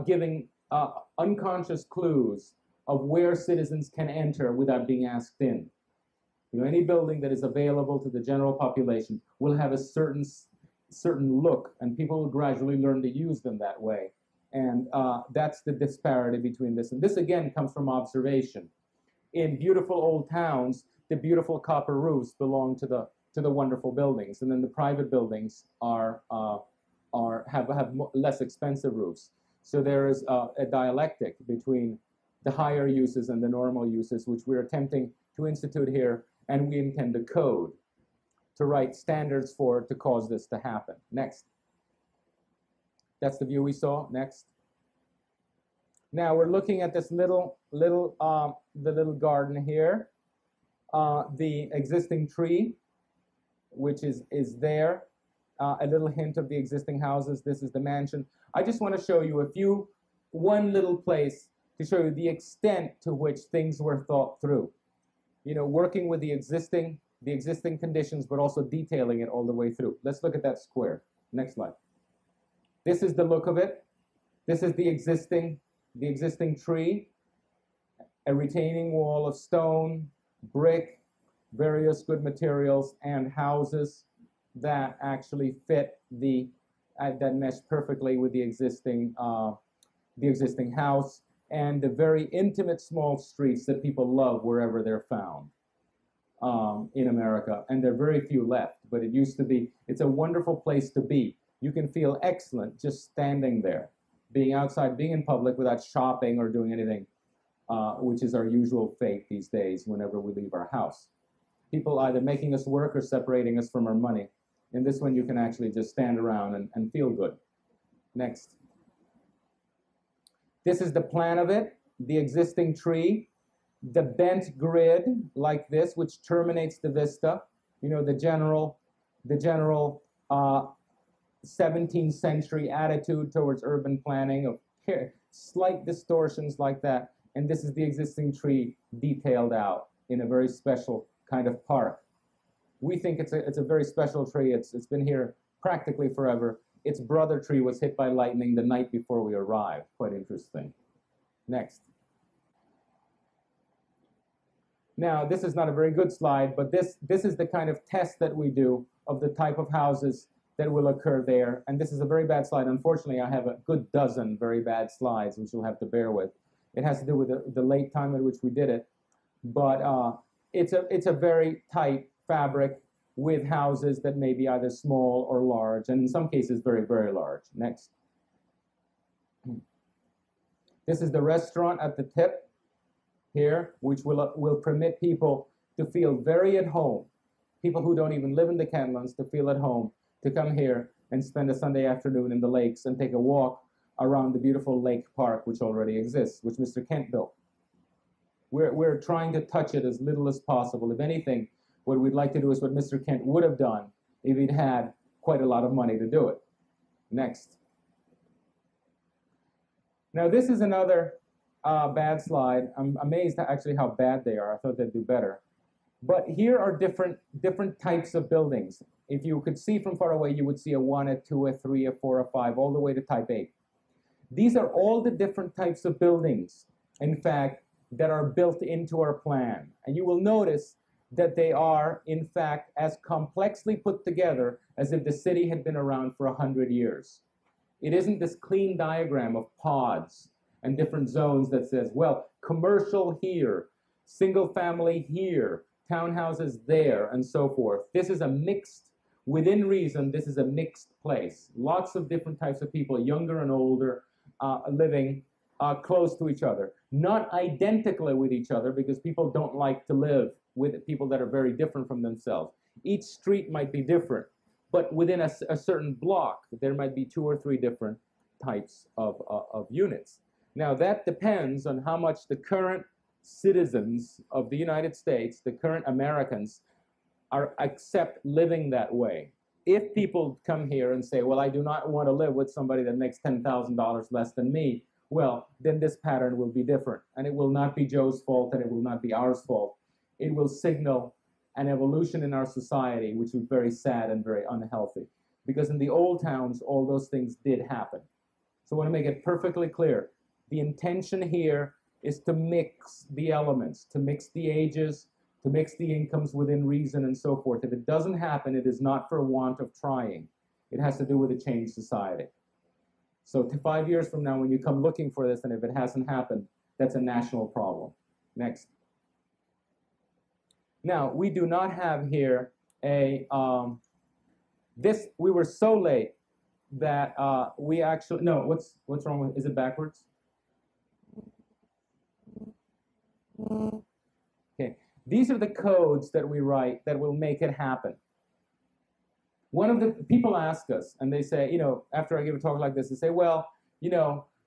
giving unconscious clues of where citizens can enter without being asked in. You know, any building that is available to the general population will have a certain look, and people will gradually learn to use them that way. And that's the disparity between this. And this, again, comes from observation. In beautiful old towns, the beautiful copper roofs belong to the wonderful buildings, and then the private buildings have less expensive roofs. So there is a dialectic between the higher uses and the normal uses, which we're attempting to institute here, and we intend to code, to write standards for, to cause this to happen. Next. That's the view we saw. Next. Now we're looking at this the little garden here, the existing tree, which is there, a little hint of the existing houses. This is the mansion. I just want to show you one little place to show you the extent to which things were thought through. You know, working with the existing conditions, but also detailing it all the way through. Let's look at that square. Next slide. This is the look of it. This is the existing tree, a retaining wall of stone, brick, various good materials, and houses that actually fit that mesh perfectly with the existing house, and the very intimate small streets that people love wherever they're found in America. And there are very few left, but it used to be. It's a wonderful place to be. You can feel excellent just standing there, being outside, being in public without shopping or doing anything, which is our usual fate these days whenever we leave our house. People either making us work or separating us from our money. In this one, you can actually just stand around and feel good. Next. This is the plan of it, the existing tree, the bent grid like this, which terminates the vista. You know, the general 17th century attitude towards urban planning of slight distortions like that. And this is the existing tree detailed out in a very special kind of park. We think it's a very special tree. It's been here practically forever. Its brother tree was hit by lightning the night before we arrived. Quite interesting. Next. Now, this is not a very good slide, but this is the kind of test that we do of the type of houses that will occur there. And this is a very bad slide. Unfortunately, I have a good dozen very bad slides, which you'll have to bear with. It has to do with the late time at which we did it. But it's a very tight fabric with houses that may be either small or large, and in some cases very, very large. Next. This is the restaurant at the tip here, which will permit people to feel very at home, people who don't even live in the Kentlands to feel at home, to come here and spend a Sunday afternoon in the lakes and take a walk around the beautiful lake park which already exists, which Mr. Kent built. We're trying to touch it as little as possible. If anything, what we'd like to do is what Mr. Kent would have done if he'd had quite a lot of money to do it. Next. Now this is another bad slide. I'm amazed at actually how bad they are. I thought they'd do better. But here are different types of buildings. If you could see from far away, you would see a 1, a 2, a 3, a 4, a 5, all the way to type 8. These are all the different types of buildings, in fact, that are built into our plan. And you will notice that they are, in fact, as complexly put together as if the city had been around for 100 years. It isn't this clean diagram of pods and different zones that says, well, commercial here, single family here, townhouses there, and so forth. This is a mixed, within reason, this is a mixed place. Lots of different types of people, younger and older, living close to each other. Not identically with each other, because people don't like to live with people that are very different from themselves. Each street might be different, but within a certain block, there might be 2 or 3 different types of units. Now, that depends on how much the current citizens of the United States, the current Americans, accept living that way. If people come here and say, well, I do not want to live with somebody that makes $10,000 less than me, well, then this pattern will be different. And it will not be Joe's fault, and it will not be ours fault. It will signal an evolution in our society, which is very sad and very unhealthy. Because in the old towns, all those things did happen. So I want to make it perfectly clear. The intention here is to mix the elements, to mix the ages, to mix the incomes within reason and so forth. If it doesn't happen, it is not for want of trying. It has to do with a changed society. So 5 years from now, when you come looking for this, and if it hasn't happened, that's a national problem. Next. Now, we do not have here a, we were so late that we actually, no, what's wrong with, is it backwards? Okay, these are the codes that we write that will make it happen. One of the people ask us, and they say, after I give a talk like this, they say, well,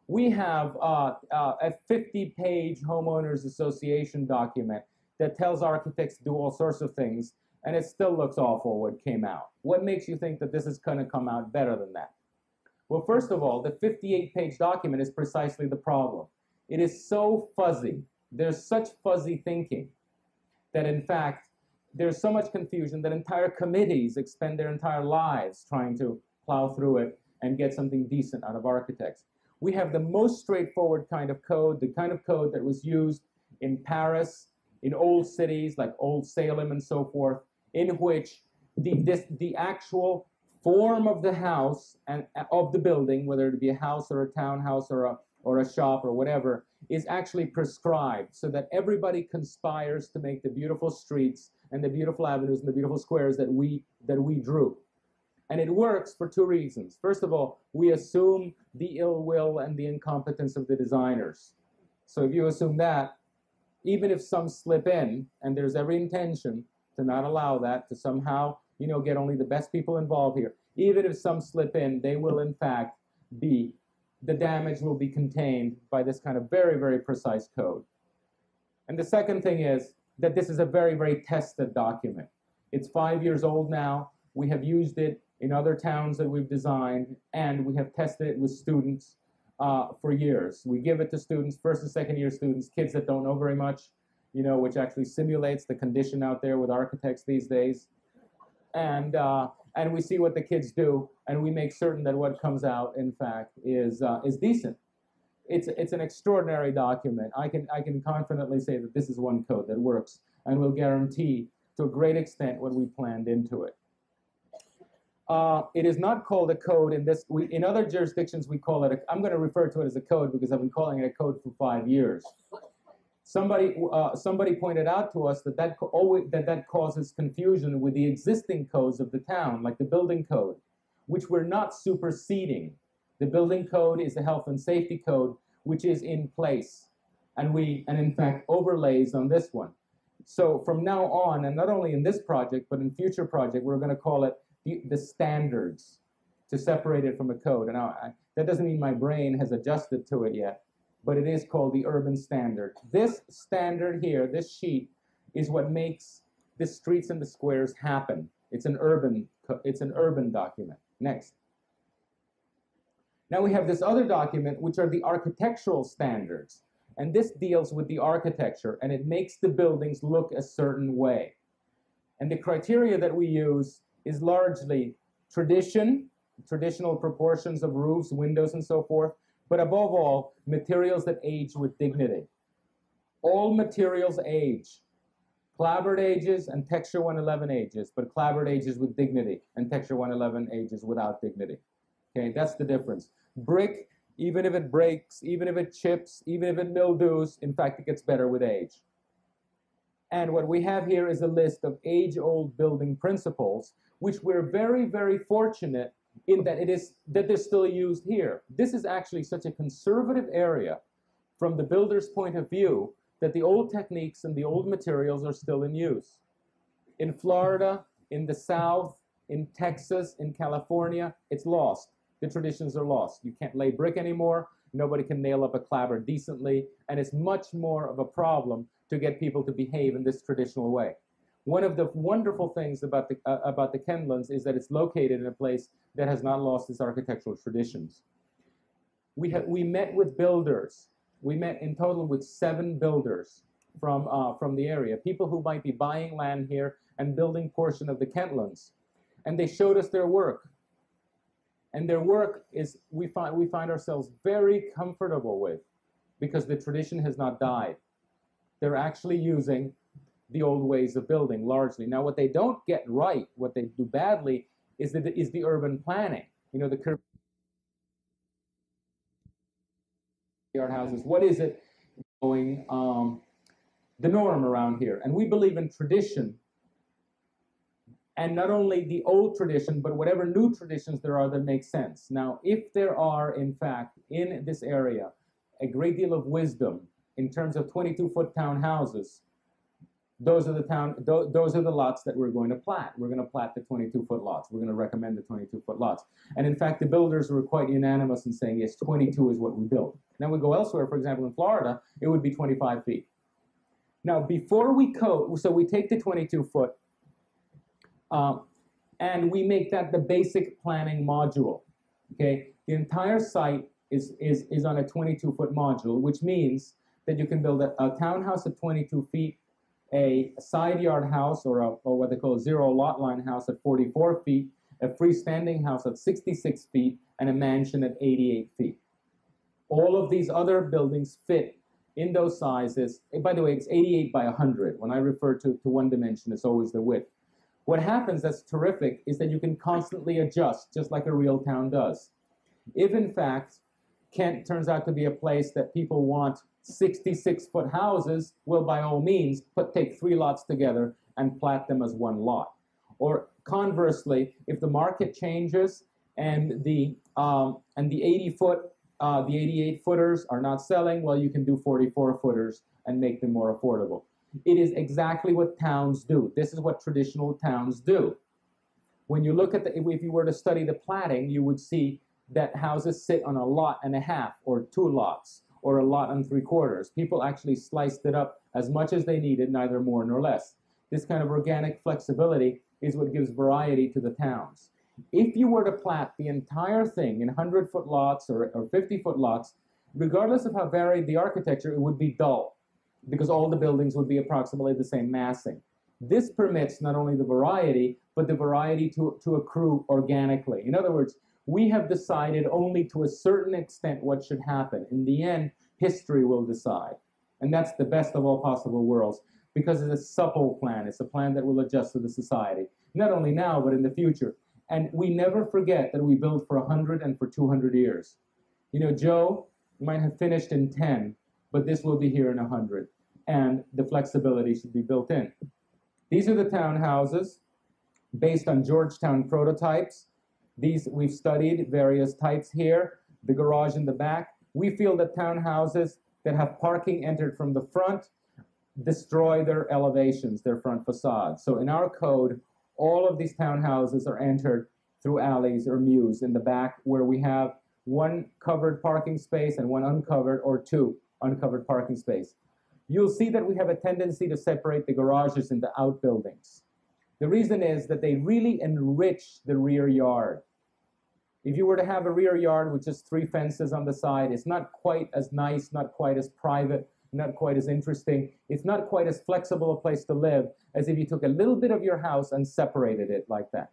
we have a 50-page homeowners association document that tells architects to do all sorts of things, and it still looks awful what came out. What makes you think that this is going to come out better than that? Well, first of all, the 58-page document is precisely the problem. It is so fuzzy. There's such fuzzy thinking that, in fact, there's so much confusion that entire committees expend their entire lives trying to plow through it and get something decent out of architects. We have the most straightforward kind of code, the kind of code that was used in Paris, in old cities like Old Salem and so forth, in which the actual form of the house and of the building, whether it be a house or a townhouse or a shop or whatever, is actually prescribed so that everybody conspires to make the beautiful streets and the beautiful avenues and the beautiful squares that we drew. And it works for two reasons. First of all, we assume the ill will and the incompetence of the designers. So if you assume that, even if some slip in, and there's every intention to not allow that, to somehow, get only the best people involved here, even if some slip in, they will in fact the damage will be contained by this kind of very, very precise code. And the second thing is that this is a very, very tested document. It's 5 years old now. We have used it in other towns that we've designed, and we have tested it with students for years. We give it to students, first and second year students, kids that don't know very much, which actually simulates the condition out there with architects these days. And we see what the kids do, and we make certain that what comes out, in fact, is decent. It's an extraordinary document. I can confidently say that this is one code that works and will guarantee to a great extent what we planned into it. It is not called a code in this. In other jurisdictions, we call it I'm going to refer to it as a code because I've been calling it a code for 5 years. Somebody pointed out to us that causes confusion with the existing codes of the town, like the building code, which we're not superseding. The building code is the health and safety code, which is in place, and in fact overlays on this one. So from now on, and not only in this project, but in future project, we're going to call it the standards to separate it from a code. And that doesn't mean my brain has adjusted to it yet, but it is called the urban standard. This standard here, this sheet, is what makes the streets and the squares happen. It's an urban document. Next. Now we have this other document, which are the architectural standards. And this deals with the architecture, and it makes the buildings look a certain way. And the criteria that we use is largely traditional proportions of roofs, windows, and so forth, but above all, materials that age with dignity. All materials age. Clapboard ages and texture 111 ages, but clapboard ages with dignity, and texture 111 ages without dignity. Okay, that's the difference. Brick, even if it breaks, even if it chips, even if it mildews, in fact, it gets better with age. And what we have here is a list of age-old building principles, which we're very, very fortunate in that they're still used here. This is actually such a conservative area from the builder's point of view that the old techniques and the old materials are still in use. In Florida, in the South, in Texas, in California, it's lost. The traditions are lost. You can't lay brick anymore. Nobody can nail up a clapboard decently, and it's much more of a problem to get people to behave in this traditional way. One of the wonderful things about the Kentlands is that it's located in a place that has not lost its architectural traditions. We met with builders. We met in total with 7 builders from the area, people who might be buying land here and building portion of the Kentlands, and they showed us their work. And their work is we find ourselves very comfortable with, because the tradition has not died. They're actually using the old ways of building largely. Now, what they don't get right, what they do badly, is the urban planning. The curb yard houses. What is it going the norm around here? And we believe in tradition. And not only the old tradition, but whatever new traditions there are that make sense. Now, if there are, in fact, in this area, a great deal of wisdom in terms of 22-foot townhouses, those are the lots that we're going to plat. We're going to plat the 22-foot lots. We're going to recommend the 22-foot lots. And in fact, the builders were quite unanimous in saying, yes, 22 is what we build. Now we go elsewhere, for example, in Florida, it would be 25 feet. Now, before we code, so we take the 22-foot, and we make that the basic planning module, okay? The entire site is on a 22-foot module, which means that you can build a townhouse at 22 feet, a side yard house, or what they call a zero lot line house at 44 feet, a freestanding house at 66 feet, and a mansion at 88 feet. All of these other buildings fit in those sizes. And by the way, it's 88 by 100. When I refer to one dimension, it's always the width. What happens that's terrific is that you can constantly adjust, just like a real town does. If, in fact, Kent turns out to be a place that people want 66-foot houses, well, by all means, take 3 lots together and plat them as one lot. Or conversely, if the market changes and the 88-footers are not selling, well, you can do 44-footers and make them more affordable. It is exactly what towns do. This is what traditional towns do. When you look at if you were to study the platting, you would see that houses sit on a lot and a half, or 2 lots, or a lot and 3/4. People actually sliced it up as much as they needed, neither more nor less. This kind of organic flexibility is what gives variety to the towns. If you were to plat the entire thing in 100-foot lots or 50-foot lots, regardless of how varied the architecture, it would be dull, because all the buildings would be approximately the same massing. This permits not only the variety, but the variety to accrue organically. In other words, we have decided only to a certain extent what should happen. In the end, history will decide. And that's the best of all possible worlds, because it's a supple plan. It's a plan that will adjust to the society, not only now, but in the future. And we never forget that we build for 100 and for 200 years. You know, Joe might have finished in 10, but this will be here in 100. And the flexibility should be built in. These are the townhouses based on Georgetown prototypes. These, we've studied various types here. The garage in the back. We feel that townhouses that have parking entered from the front destroy their elevations, their front facades. So in our code, all of these townhouses are entered through alleys or mews in the back, where we have 1 covered parking space and 1 uncovered, or 2 uncovered parking space. You'll see that we have a tendency to separate the garages into outbuildings. The reason is that they really enrich the rear yard. If you were to have a rear yard with just 3 fences on the side, it's not quite as nice, not quite as private, not quite as interesting. It's not quite as flexible a place to live as if you took a little bit of your house and separated it like that.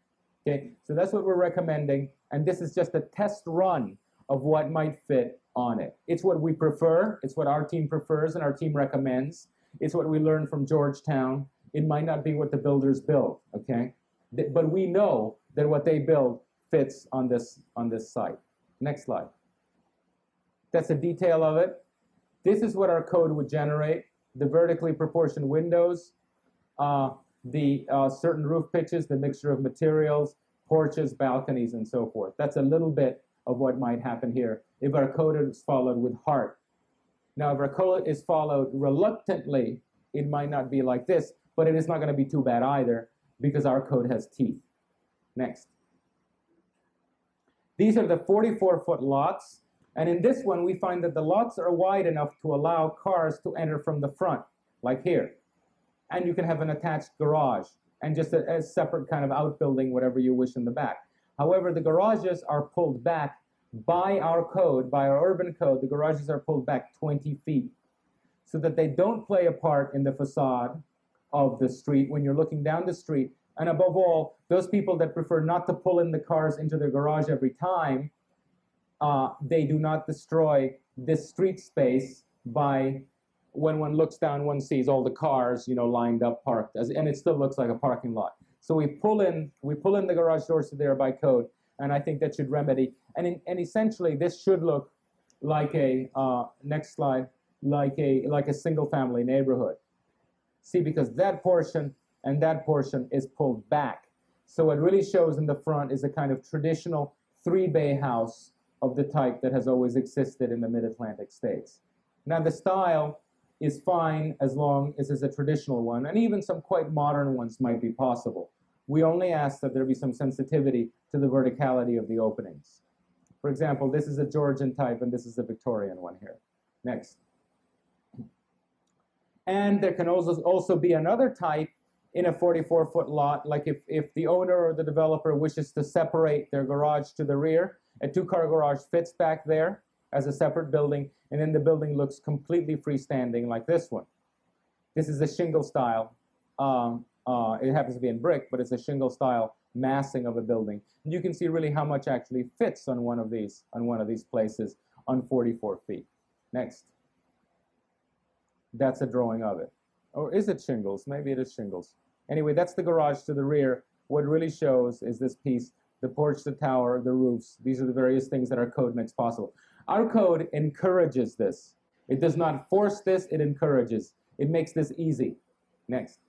Okay, so that's what we're recommending, and this is just a test run of what might fit on it. It's what we prefer, it's what our team prefers and our team recommends. It's what we learned from Georgetown. It might not be what the builders build, okay? But we know that what they build fits on this site. Next slide. That's a detail of it. This is what our code would generate: the vertically proportioned windows, the certain roof pitches, the mixture of materials, porches, balconies, and so forth. That's a little bit of what might happen here if our code is followed with heart. Now, if our code is followed reluctantly, it might not be like this, but it is not going to be too bad either, because our code has teeth. Next. These are the 44-foot lots. And in this one, we find that the lots are wide enough to allow cars to enter from the front, like here. And you can have an attached garage and just a separate kind of outbuilding, whatever you wish, in the back. However, the garages are pulled back by our code, by our urban code. The garages are pulled back 20 feet so that they don't play a part in the facade of the street when you're looking down the street. And above all, those people that prefer not to pull in the cars into their garage every time, they do not destroy this street space by, when one looks down, one sees all the cars, you know, lined up, parked, and it still looks like a parking lot. So we pull in the garage doors to there by code, and I think that should remedy. And essentially, this should look like a next slide, like a single-family neighborhood. See, because that portion and that portion is pulled back. So what really shows in the front is a kind of traditional 3-bay house of the type that has always existed in the mid-Atlantic states. Now, the style is fine as long as it's a traditional one, and even some quite modern ones might be possible. We only ask that there be some sensitivity to the verticality of the openings. For example, this is a Georgian type, and this is a Victorian one here. Next. And there can also be another type in a 44-foot lot, like if the owner or the developer wishes to separate their garage to the rear, a two-car garage fits back there as a separate building, and then the building looks completely freestanding like this one. This is a shingle style. It happens to be in brick, but it's a shingle style massing of a building. And you can see really how much actually fits on one of these places on 44 feet. Next. That's a drawing of it. Or is it shingles? Maybe it is shingles. Anyway, that's the garage to the rear. What really shows is this piece, the porch, the tower, the roofs. These are the various things that our code makes possible. Our code encourages this. It does not force this, it encourages. It makes this easy. Next.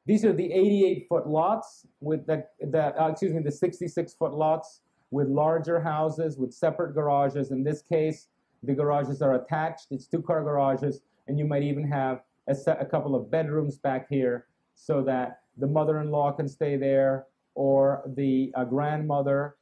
These are the 88-foot lots with the 66-foot lots with larger houses with separate garages. In this case, the garages are attached. It's two-car garages, and you might even have a couple of bedrooms back here so that the mother-in-law can stay there, or the grandmother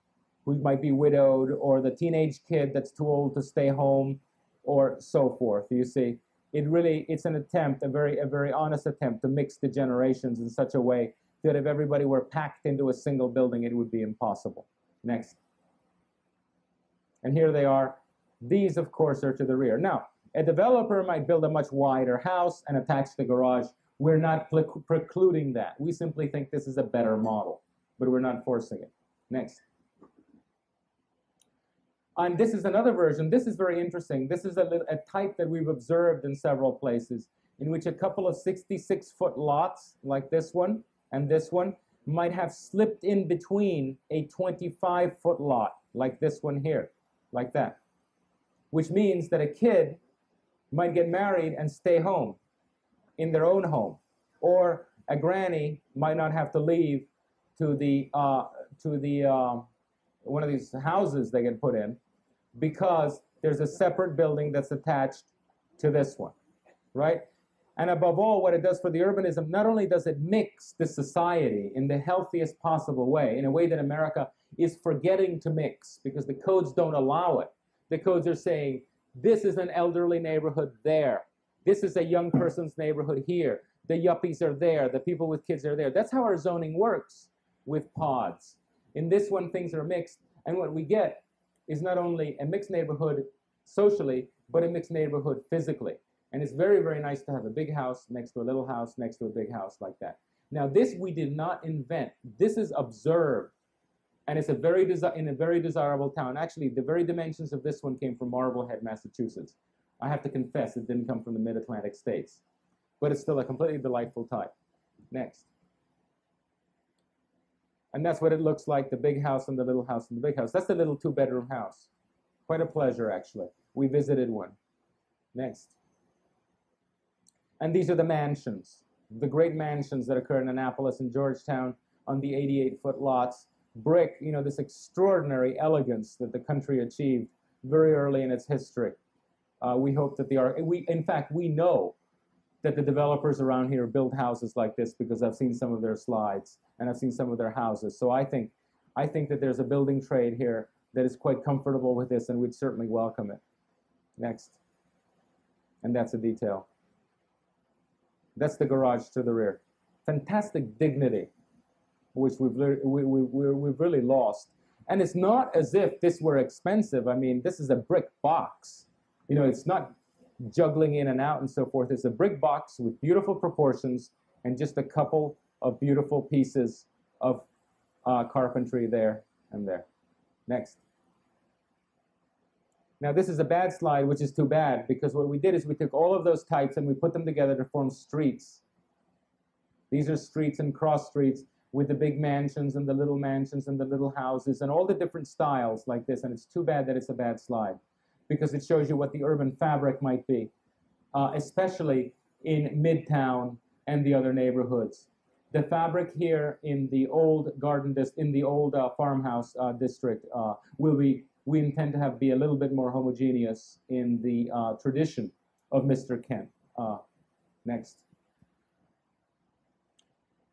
who might be widowed, or the teenage kid that's too old to stay home, or so forth. You see, it's an attempt, a very honest attempt to mix the generations in such a way that if everybody were packed into a single building, it would be impossible. Next. And here they are. These, of course, are to the rear. Now, a developer might build a much wider house and attach the garage. We're not precluding that. We simply think this is a better model, but we're not forcing it. Next. And this is another version. This is very interesting. This is a type that we've observed in several places, in which a couple of 66-foot lots, like this one and this one, might have slipped in between a 25-foot lot, like this one here, like that. Which means that a kid might get married and stay home in their own home, or a granny might not have to leave to one of these houses they get put in, because there's a separate building that's attached to this one, right? And above all, what it does for the urbanism, not only does it mix the society in the healthiest possible way, in a way that America is forgetting to mix because the codes don't allow it. The codes are saying, this is an elderly neighborhood there. This is a young person's neighborhood here. The yuppies are there. The people with kids are there. That's how our zoning works with pods. In this one, things are mixed. And what we get is not only a mixed neighborhood socially, but a mixed neighborhood physically. And it's very nice to have a big house next to a little house next to a big house like that. Now, this we did not invent. This is observed. And it's in a very desirable town. Actually, the very dimensions of this one came from Marblehead, Massachusetts. I have to confess, it didn't come from the mid-Atlantic states. But it's still a completely delightful type. Next. And that's what it looks like, the big house and the little house and the big house. That's the little two-bedroom house. Quite a pleasure, actually. We visited one. Next. And these are the mansions, the great mansions that occur in Annapolis and Georgetown on the 88-foot lots. Brick, you know, this extraordinary elegance that the country achieved very early in its history. We hope that in fact, we know that the developers around here build houses like this because I've seen some of their slides and I've seen some of their houses. So I think that there's a building trade here that is quite comfortable with this, and we'd certainly welcome it. Next. And that's a detail. That's the garage to the rear. Fantastic dignity, which we've really lost. And it's not as if this were expensive. I mean, this is a brick box. You know, it's not juggling in and out and so forth. It's a brick box with beautiful proportions and just a couple of beautiful pieces of carpentry there and there. Next. Now, this is a bad slide, which is too bad, because what we did is we took all of those types and we put them together to form streets. These are streets and cross streets with the big mansions and the little mansions and the little houses and all the different styles like this. And it's too bad that it's a bad slide, because it shows you what the urban fabric might be, especially in Midtown and the other neighborhoods. The fabric here in the old farmhouse district we intend to be a little bit more homogeneous in the tradition of Mr. Kent. Next.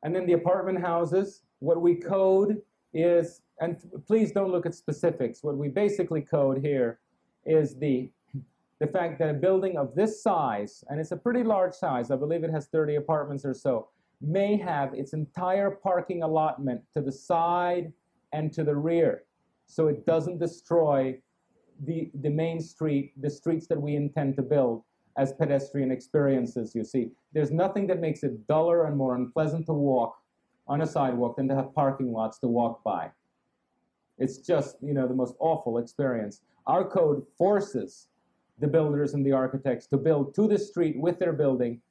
And then the apartment houses, what we code is, and please don't look at specifics, what we basically code here is the fact that a building of this size, and it's a pretty large size, I believe it has 30 apartments or so, may have its entire parking allotment to the side and to the rear, so it doesn't destroy the main street, the streets that we intend to build as pedestrian experiences, you see. There's nothing that makes it duller and more unpleasant to walk on a sidewalk than to have parking lots to walk by. It's just, the most awful experience. Our code forces the builders and the architects to build to the street with their building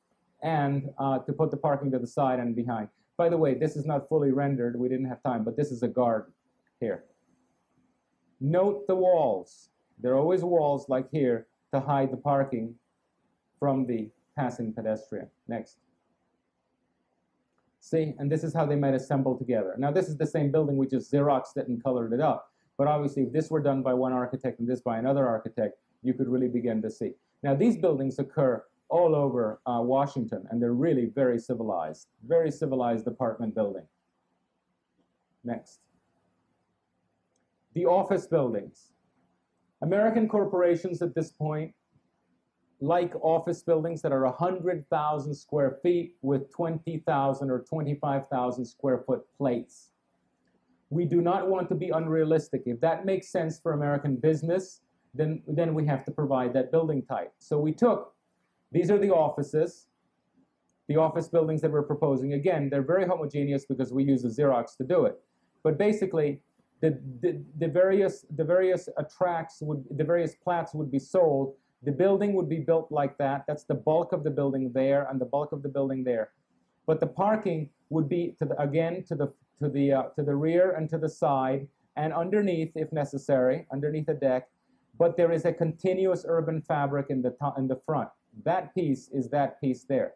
and to put the parking to the side and behind. By the way, this is not fully rendered. We didn't have time, but this is a garden here. Note the walls. There are always walls like here to hide the parking from the passing pedestrian. Next. See, and this is how they might assemble together. Now, this is the same building, we just Xeroxed it and colored it up. But obviously, if this were done by one architect and this by another architect, you could really begin to see. Now, these buildings occur all over Washington, and they're really very civilized apartment building. Next. The office buildings. American corporations at this point like office buildings that are 100,000 square feet with 20,000 or 25,000 square foot plates. We do not want to be unrealistic. If that makes sense for American business, then we have to provide that building type. So we took, these are the office buildings that we're proposing. Again, they're very homogeneous because we use a Xerox to do it. But basically, the various plats would be sold. The building would be built like that. That's the bulk of the building there and the bulk of the building there. But the parking would be to the rear and to the side and underneath, if necessary, underneath the deck. But there is a continuous urban fabric in the front. That piece is that piece there.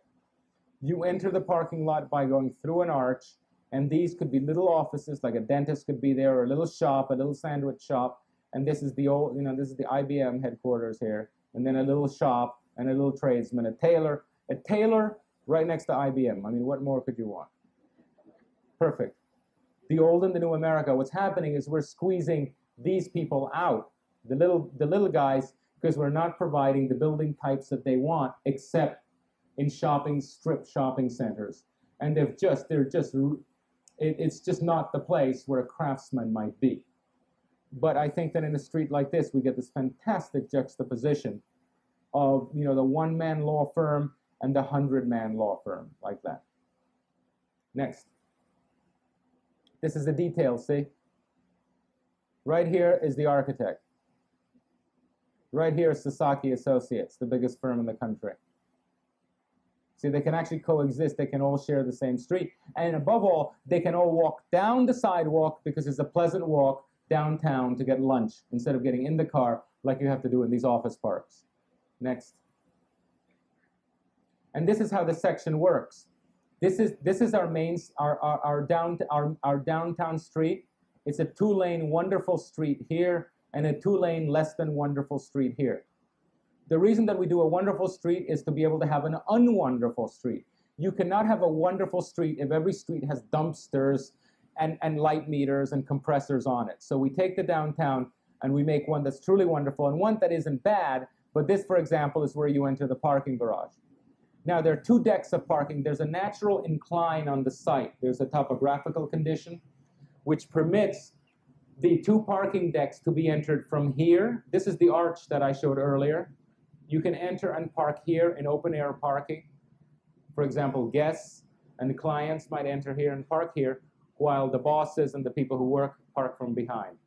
You enter the parking lot by going through an arch, and these could be little offices, like a dentist could be there, or a little shop, a little sandwich shop. And this is the old, this is the IBM headquarters here. And then a little shop and a little tradesman, a tailor right next to IBM. I mean, what more could you want? Perfect. The old and the new America, what's happening is we're squeezing these people out, the little guys, because we're not providing the building types that they want, except in strip shopping centers. And it's just not the place where a craftsman might be. But I think that in a street like this, we get this fantastic juxtaposition of, the one-man law firm and the 100-man law firm, like that. Next. This is the detail, see? Right here is the architect. Right here is Sasaki Associates, the biggest firm in the country. See, they can actually coexist. They can all share the same street. And above all, they can all walk down the sidewalk because it's a pleasant walk downtown to get lunch instead of getting in the car like you have to do in these office parks. Next. And this is how the section works. This is our downtown street. It's a two-lane wonderful street here and a two-lane less than wonderful street here. The reason that we do a wonderful street is to be able to have an unwonderful street. You cannot have a wonderful street if every street has dumpsters and light meters and compressors on it. So we take the downtown and we make one that's truly wonderful and one that isn't bad, but this, for example, is where you enter the parking garage. Now, there are two decks of parking. There's a natural incline on the site. There's a topographical condition which permits the two parking decks to be entered from here. This is the arch that I showed earlier. You can enter and park here in open air parking. For example, guests and the clients might enter here and park here, while the bosses and the people who work park from behind.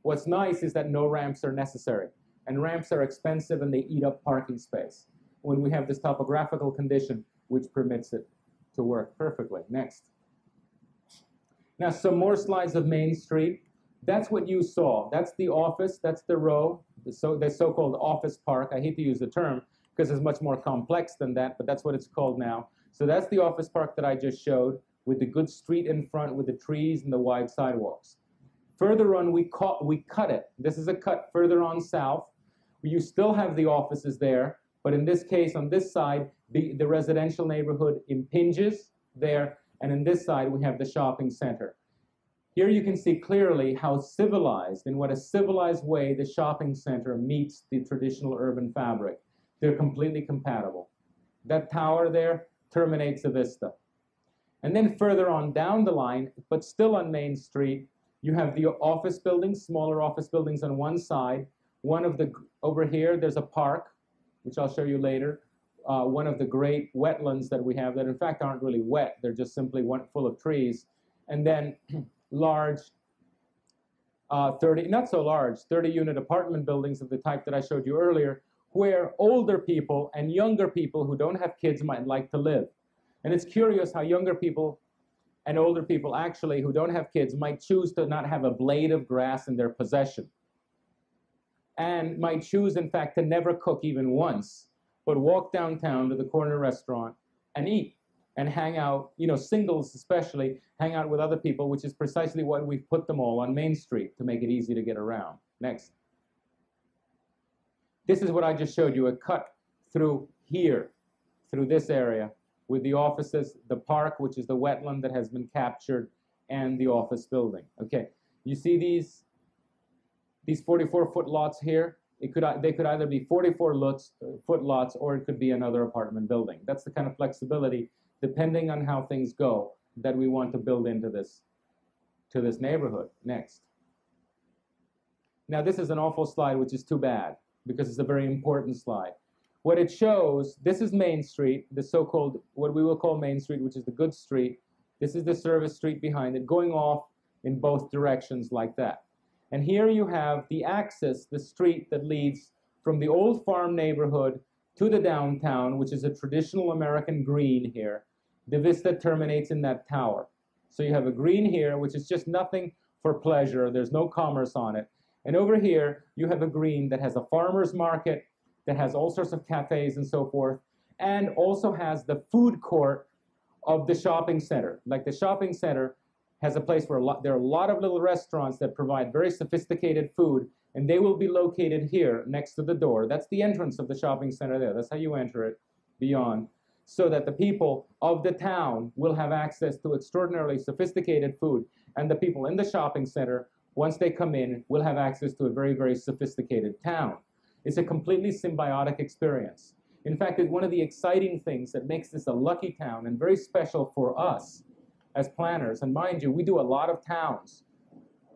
What's nice is that no ramps are necessary, and ramps are expensive and they eat up parking space when we have this topographical condition which permits it to work perfectly. Next. Now, some more slides of Main Street. That's what you saw. That's the office, that's the row, the so-called office park. I hate to use the term because it's much more complex than that, but that's what it's called now. So that's the office park that I just showed, with the good street in front, with the trees and the wide sidewalks. Further on, we cut it. This is a cut further on south. You still have the offices there, But in this case, on this side, the residential neighborhood impinges there, and in this side, we have the shopping center. Here you can see clearly how civilized, in what a civilized way, the shopping center meets the traditional urban fabric. They're completely compatible. That tower there terminates the vista. And then further on down the line, but still on Main Street, you have the office buildings, smaller office buildings on one side. Over here, there's a park, which I'll show you later. One of the great wetlands that we have that in fact aren't really wet, they're just simply full of trees. And then large, 30-unit apartment buildings of the type that I showed you earlier, where older people and younger people who don't have kids might like to live. And it's curious how younger people and older people actually who don't have kids might choose to not have a blade of grass in their possession, and might choose, in fact, to never cook even once, but walk downtown to the corner restaurant and eat and hang out, singles especially, hang out with other people, which is precisely why we've put them all on Main Street, to make it easy to get around. Next. This is what I just showed you, a cut through here, through this area, with the offices, the park, which is the wetland that has been captured, and the office building. Okay, you see these 44-foot lots here? They could either be 44-foot lots, or it could be another apartment building. That's the kind of flexibility, depending on how things go, that we want to build into this neighborhood. Next. Now this is an awful slide, which is too bad, because it's a very important slide. What it shows, this is Main Street, the so-called, what we will call Main Street, which is the good street. This is the service street behind it, going off in both directions like that. And here you have the axis, the street that leads from the old farm neighborhood to the downtown, which is a traditional American green here. The vista terminates in that tower. So you have a green here, which is just nothing for pleasure. There's no commerce on it. And over here, you have a green that has a farmer's market, that has all sorts of cafes and so forth, and also has the food court of the shopping center. Like the shopping center has a place where there are a lot of little restaurants that provide very sophisticated food, and they will be located here next to the door. That's the entrance of the shopping center there. That's how you enter it beyond, so that the people of the town will have access to extraordinarily sophisticated food, and the people in the shopping center, once they come in, will have access to a very, very sophisticated town. It's a completely symbiotic experience. In fact, it's one of the exciting things that makes this a lucky town and very special for us as planners. And mind you, we do a lot of towns.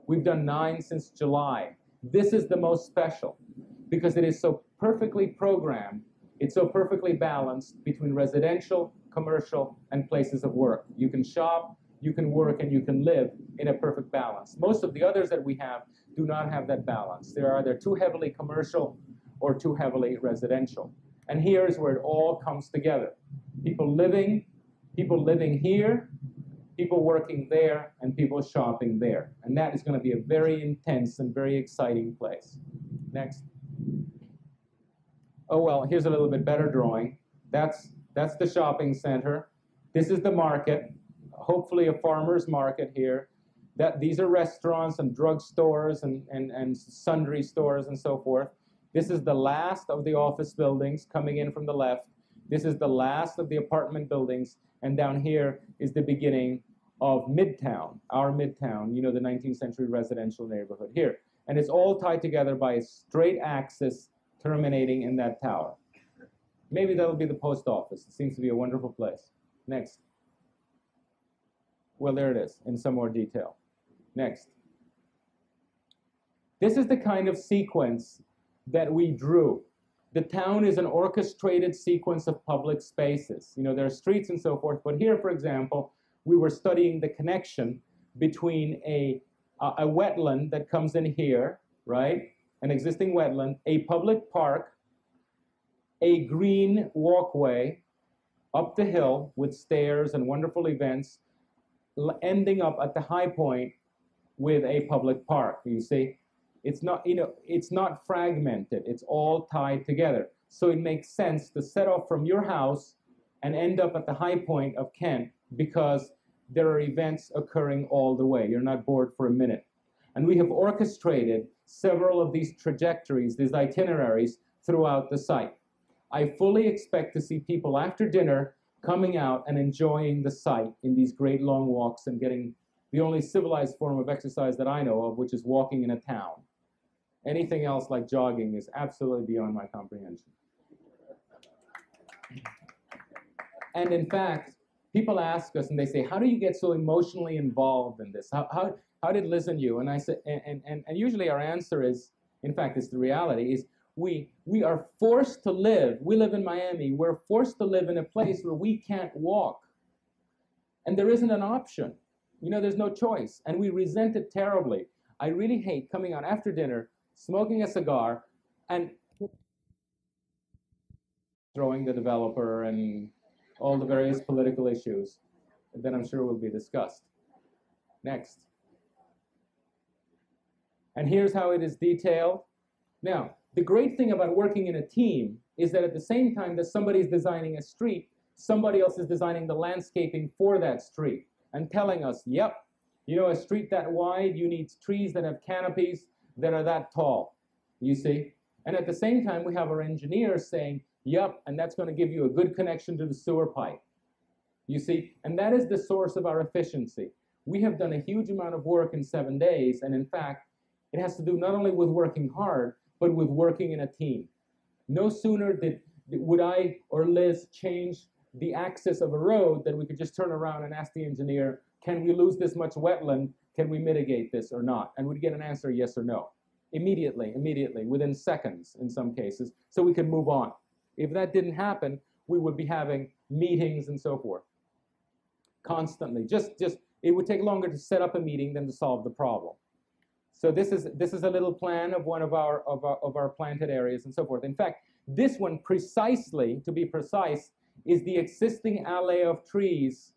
We've done 9 since July. This is the most special because it is so perfectly programmed. It's so perfectly balanced between residential, commercial, and places of work. You can shop, you can work, and you can live in a perfect balance. Most of the others that we have do not have that balance. They're either too heavily commercial or too heavily residential. And here is where it all comes together. People living here, people working there, and people shopping there. And that is going to be a very intense and very exciting place. Next. Oh, well, here's a little bit better drawing. That's the shopping center. This is the market, hopefully a farmer's market here. These are restaurants and drugstores and sundry stores and so forth. This is the last of the office buildings coming in from the left. This is the last of the apartment buildings. And down here is the beginning of Midtown, our Midtown, the 19th century residential neighborhood here. And it's all tied together by a straight axis terminating in that tower. Maybe that'll be the post office. It seems to be a wonderful place. Next. Well, there it is in some more detail. Next. This is the kind of sequence that we drew. The town is an orchestrated sequence of public spaces. There are streets and so forth, but here, for example, we were studying the connection between a wetland that comes in here, right? An existing wetland, a public park, a green walkway up the hill with stairs and wonderful events, ending up at the high point with a public park, you see? It's not fragmented, it's all tied together. So it makes sense to set off from your house and end up at the high point of Kent because there are events occurring all the way. You're not bored for a minute. And we have orchestrated several of these trajectories, these itineraries throughout the site. I fully expect to see people after dinner coming out and enjoying the site in these great long walks and getting the only civilized form of exercise that I know of, which is walking in a town. Anything else like jogging is absolutely beyond my comprehension. And in fact, people ask us and they say, how do you get so emotionally involved in this? How did Liz and you? And I said, and usually our answer is, in fact, it's the reality, is we are forced to live. We live in Miami. We're forced to live in a place where we can't walk. And there isn't an option. You know, there's no choice. And we resent it terribly. I really hate coming out after dinner, smoking a cigar, and throwing the developer and all the various political issues that I'm sure will be discussed. Next. And here's how it is detailed. Now, the great thing about working in a team is that at the same time that somebody's designing a street, somebody else is designing the landscaping for that street and telling us, yep, you know, a street that wide, you need trees that have canopies that are that tall, you see? And at the same time, we have our engineers saying, yep, and that's going to give you a good connection to the sewer pipe, you see? And that is the source of our efficiency. We have done a huge amount of work in 7 days, and in fact, it has to do not only with working hard, but with working in a team. No sooner would I or Liz change the axis of a road that we could just turn around and ask the engineer, can we lose this much wetland? Can we mitigate this or not? And we'd get an answer, yes or no. Immediately, within seconds in some cases, so we could move on. If that didn't happen, we would be having meetings and so forth. Constantly. It would take longer to set up a meeting than to solve the problem. So this is a little plan of one of our planted areas and so forth. In fact, this one precisely, to be precise, is the existing alley of trees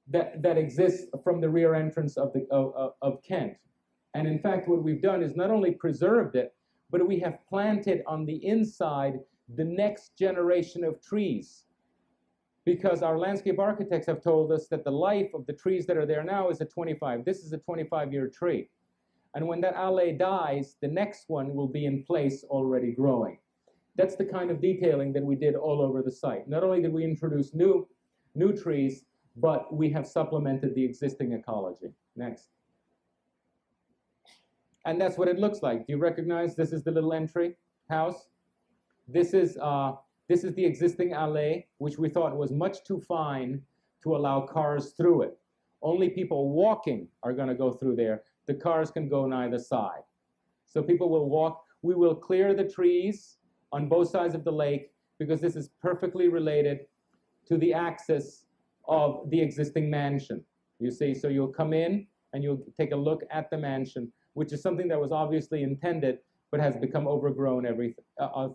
that exists from the rear entrance of Kent. And in fact, what we've done is not only preserved it, but we have planted on the inside the next generation of trees. Because our landscape architects have told us that the life of the trees that are there now is this is a 25-year tree. And when that alley dies, the next one will be in place already growing. That's the kind of detailing that we did all over the site. Not only did we introduce new trees, but we have supplemented the existing ecology. Next. And that's what it looks like. Do you recognize this is the little entry house? This is the existing alley, which we thought was much too fine to allow cars through it. Only people walking are going to go through there. The cars can go on either side. So people will walk. We will clear the trees on both sides of the lake because this is perfectly related to the axis of the existing mansion. You see, so you'll come in and you'll take a look at the mansion, which is something that was obviously intended but has become overgrown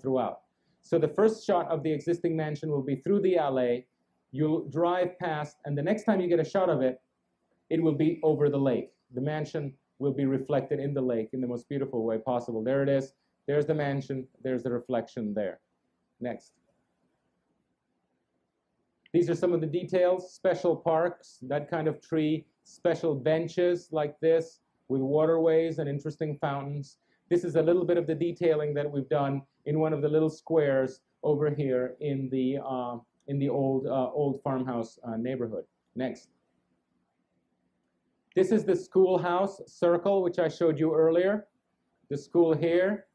throughout. So the first shot of the existing mansion will be through the alley. You'll drive past, and the next time you get a shot of it, it will be over the lake. The mansion will be reflected in the lake in the most beautiful way possible. There it is. There's the mansion. There's the reflection there. Next. These are some of the details. Special parks, that kind of tree. Special benches like this with waterways and interesting fountains. This is a little bit of the detailing that we've done in one of the little squares over here in the old farmhouse neighborhood. Next. This is the schoolhouse circle, which I showed you earlier. The school here,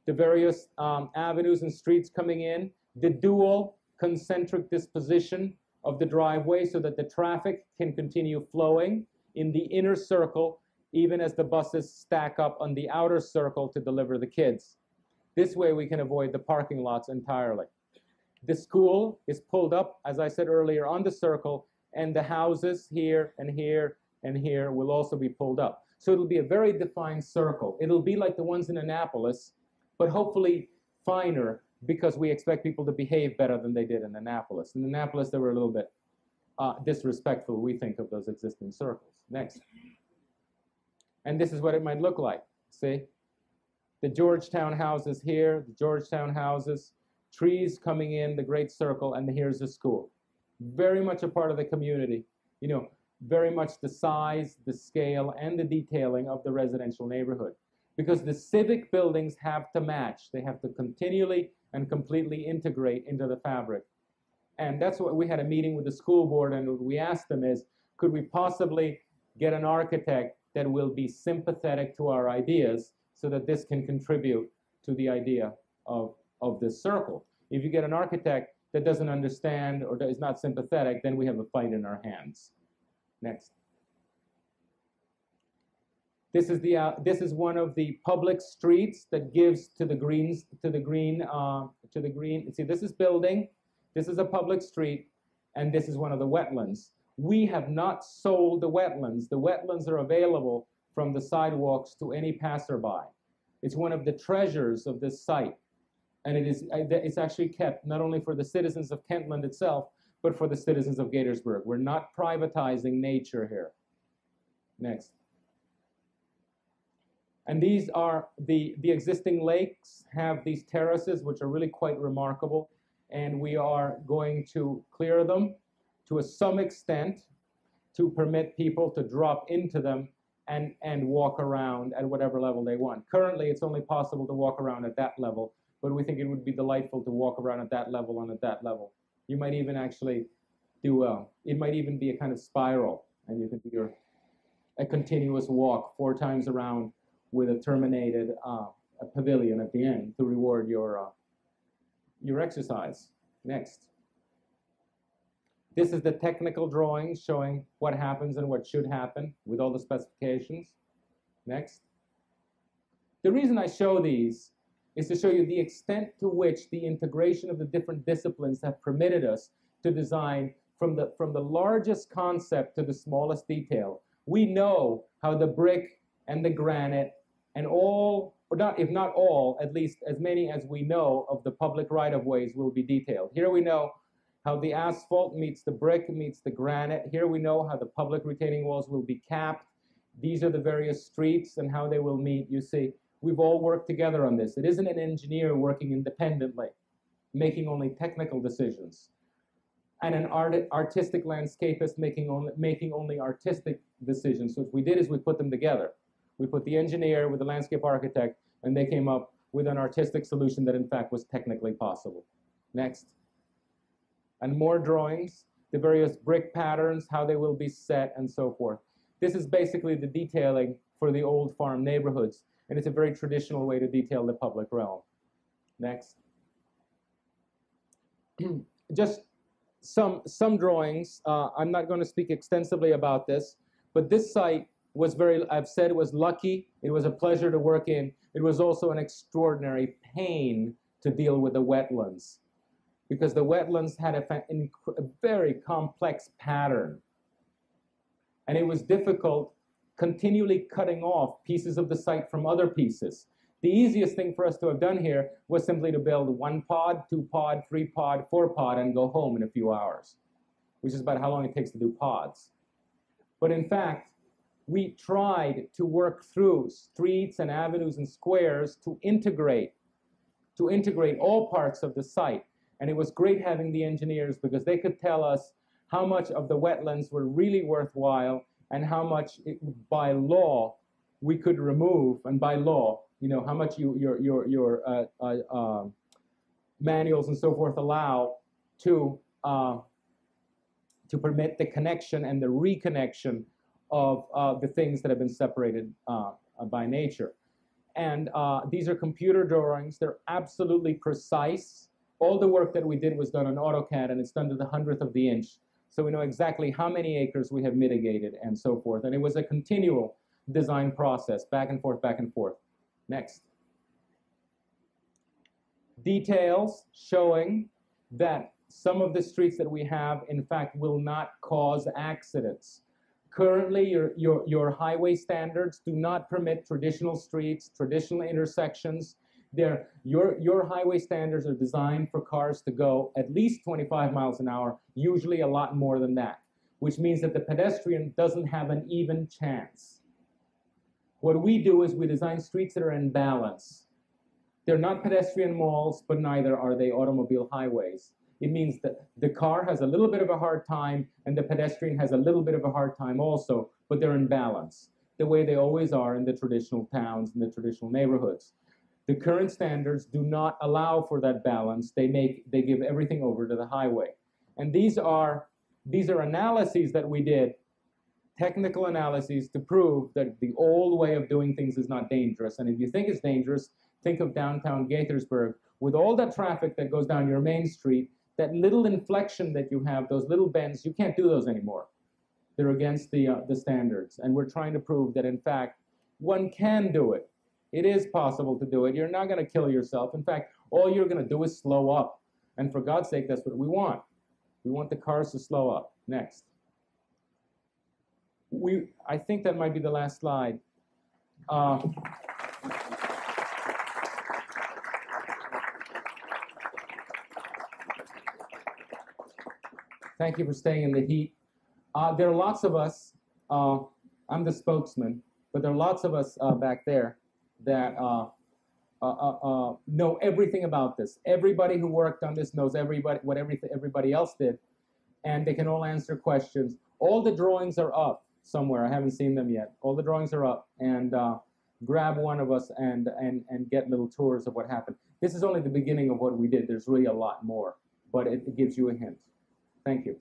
the various avenues and streets coming in, the dual concentric disposition of the driveway so that the traffic can continue flowing in the inner circle, even as the buses stack up on the outer circle to deliver the kids. This way we can avoid the parking lots entirely. The school is pulled up, as I said earlier, on the circle, and the houses here and here and here will also be pulled up. So it'll be a very defined circle. It'll be like the ones in Annapolis, but hopefully finer because we expect people to behave better than they did in Annapolis. In Annapolis, they were a little bit disrespectful, we think, of those existing circles. Next. And this is what it might look like. See? The Georgetown houses here, the Georgetown houses, trees coming in, the great circle, and here's the school. Very much a part of the community. You know, very much the size, the scale, and the detailing of the residential neighborhood. Because the civic buildings have to match. They have to continually and completely integrate into the fabric. And that's what we had a meeting with the school board, and what we asked them is, could we possibly get an architect that will be sympathetic to our ideas so that this can contribute to the idea of this circle? If you get an architect that doesn't understand or is not sympathetic, then we have a fight in our hands. Next. This is one of the public streets that gives to the green. See, this is building, this is a public street, and this is one of the wetlands. We have not sold the wetlands. The wetlands are available from the sidewalks to any passerby. It's one of the treasures of this site, and it's actually kept not only for the citizens of Kentland itself, but for the citizens of Gaithersburg. We're not privatizing nature here. Next. And these are the existing lakes have these terraces, which are really quite remarkable, and we are going to clear them to some extent to permit people to drop into them and walk around at whatever level they want. Currently, it's only possible to walk around at that level, but we think it would be delightful to walk around at that level and at that level. You might even actually do it might even be a kind of spiral, and you can do a continuous walk 4 times around with a terminated a pavilion at the end to reward your exercise. Next. This is the technical drawing showing what happens and what should happen with all the specifications. Next. The reason I show these is to show you the extent to which the integration of the different disciplines have permitted us to design from the largest concept to the smallest detail. We know how the brick and the granite and all, or not, if not all, at least as many as we know of the public right-of-ways will be detailed. Here we know how the asphalt meets the brick, meets the granite. Here we know how the public retaining walls will be capped. These are the various streets and how they will meet. You see, we've all worked together on this. It isn't an engineer working independently, making only technical decisions, and an artistic landscapist making only artistic decisions. So what we did is we put them together. We put the engineer with the landscape architect, and they came up with an artistic solution that in fact was technically possible. Next. And more drawings, the various brick patterns, how they will be set, and so forth. This is basically the detailing for the old farm neighborhoods, and it's a very traditional way to detail the public realm. Next. Just some drawings. I'm not going to speak extensively about this, but this site was I've said it was lucky. It was a pleasure to work in. It was also an extraordinary pain to deal with the wetlands, because the wetlands had a very complex pattern. And it was difficult continually cutting off pieces of the site from other pieces. The easiest thing for us to have done here was simply to build 1 pod, 2 pod, 3 pod, 4 pod, and go home in a few hours, which is about how long it takes to do pods. But in fact, we tried to work through streets and avenues and squares to integrate all parts of the site. And it was great having the engineers, because they could tell us how much of the wetlands were really worthwhile and how much by law we could remove, and by law, you know, how much your manuals and so forth allow to permit the connection and the reconnection of the things that have been separated by nature. And these are computer drawings. They're absolutely precise. All the work that we did was done on AutoCAD, and it's done to the 100th of the inch. So we know exactly how many acres we have mitigated and so forth. And it was a continual design process, back and forth, back and forth. Next. Details showing that some of the streets that we have, in fact, will not cause accidents. Currently, your highway standards do not permit traditional streets, traditional intersections. Your highway standards are designed for cars to go at least 25 miles an hour, usually a lot more than that, which means that the pedestrian doesn't have an even chance. What we do is we design streets that are in balance. They're not pedestrian malls, but neither are they automobile highways. It means that the car has a little bit of a hard time and the pedestrian has a little bit of a hard time also, but they're in balance, the way they always are in the traditional towns and the traditional neighborhoods. The current standards do not allow for that balance. They give everything over to the highway. And these are analyses that we did, technical analyses to prove that the old way of doing things is not dangerous. And if you think it's dangerous, think of downtown Gaithersburg with all that traffic that goes down your main street, that little inflection that you have, those little bends, you can't do those anymore. They're against the standards. And we're trying to prove that, in fact, one can do it. It is possible to do it. You're not going to kill yourself. In fact, all you're going to do is slow up. And for God's sake, that's what we want. We want the cars to slow up. Next. I think that might be the last slide. Thank you for staying in the heat. There are lots of us, I'm the spokesman, but there are lots of us back there that know everything about this. Everybody who worked on this knows what everybody else did, and they can all answer questions. All the drawings are up somewhere. I haven't seen them yet. All the drawings are up, and grab one of us and get little tours of what happened. This is only the beginning of what we did. There's really a lot more, but it gives you a hint. Thank you.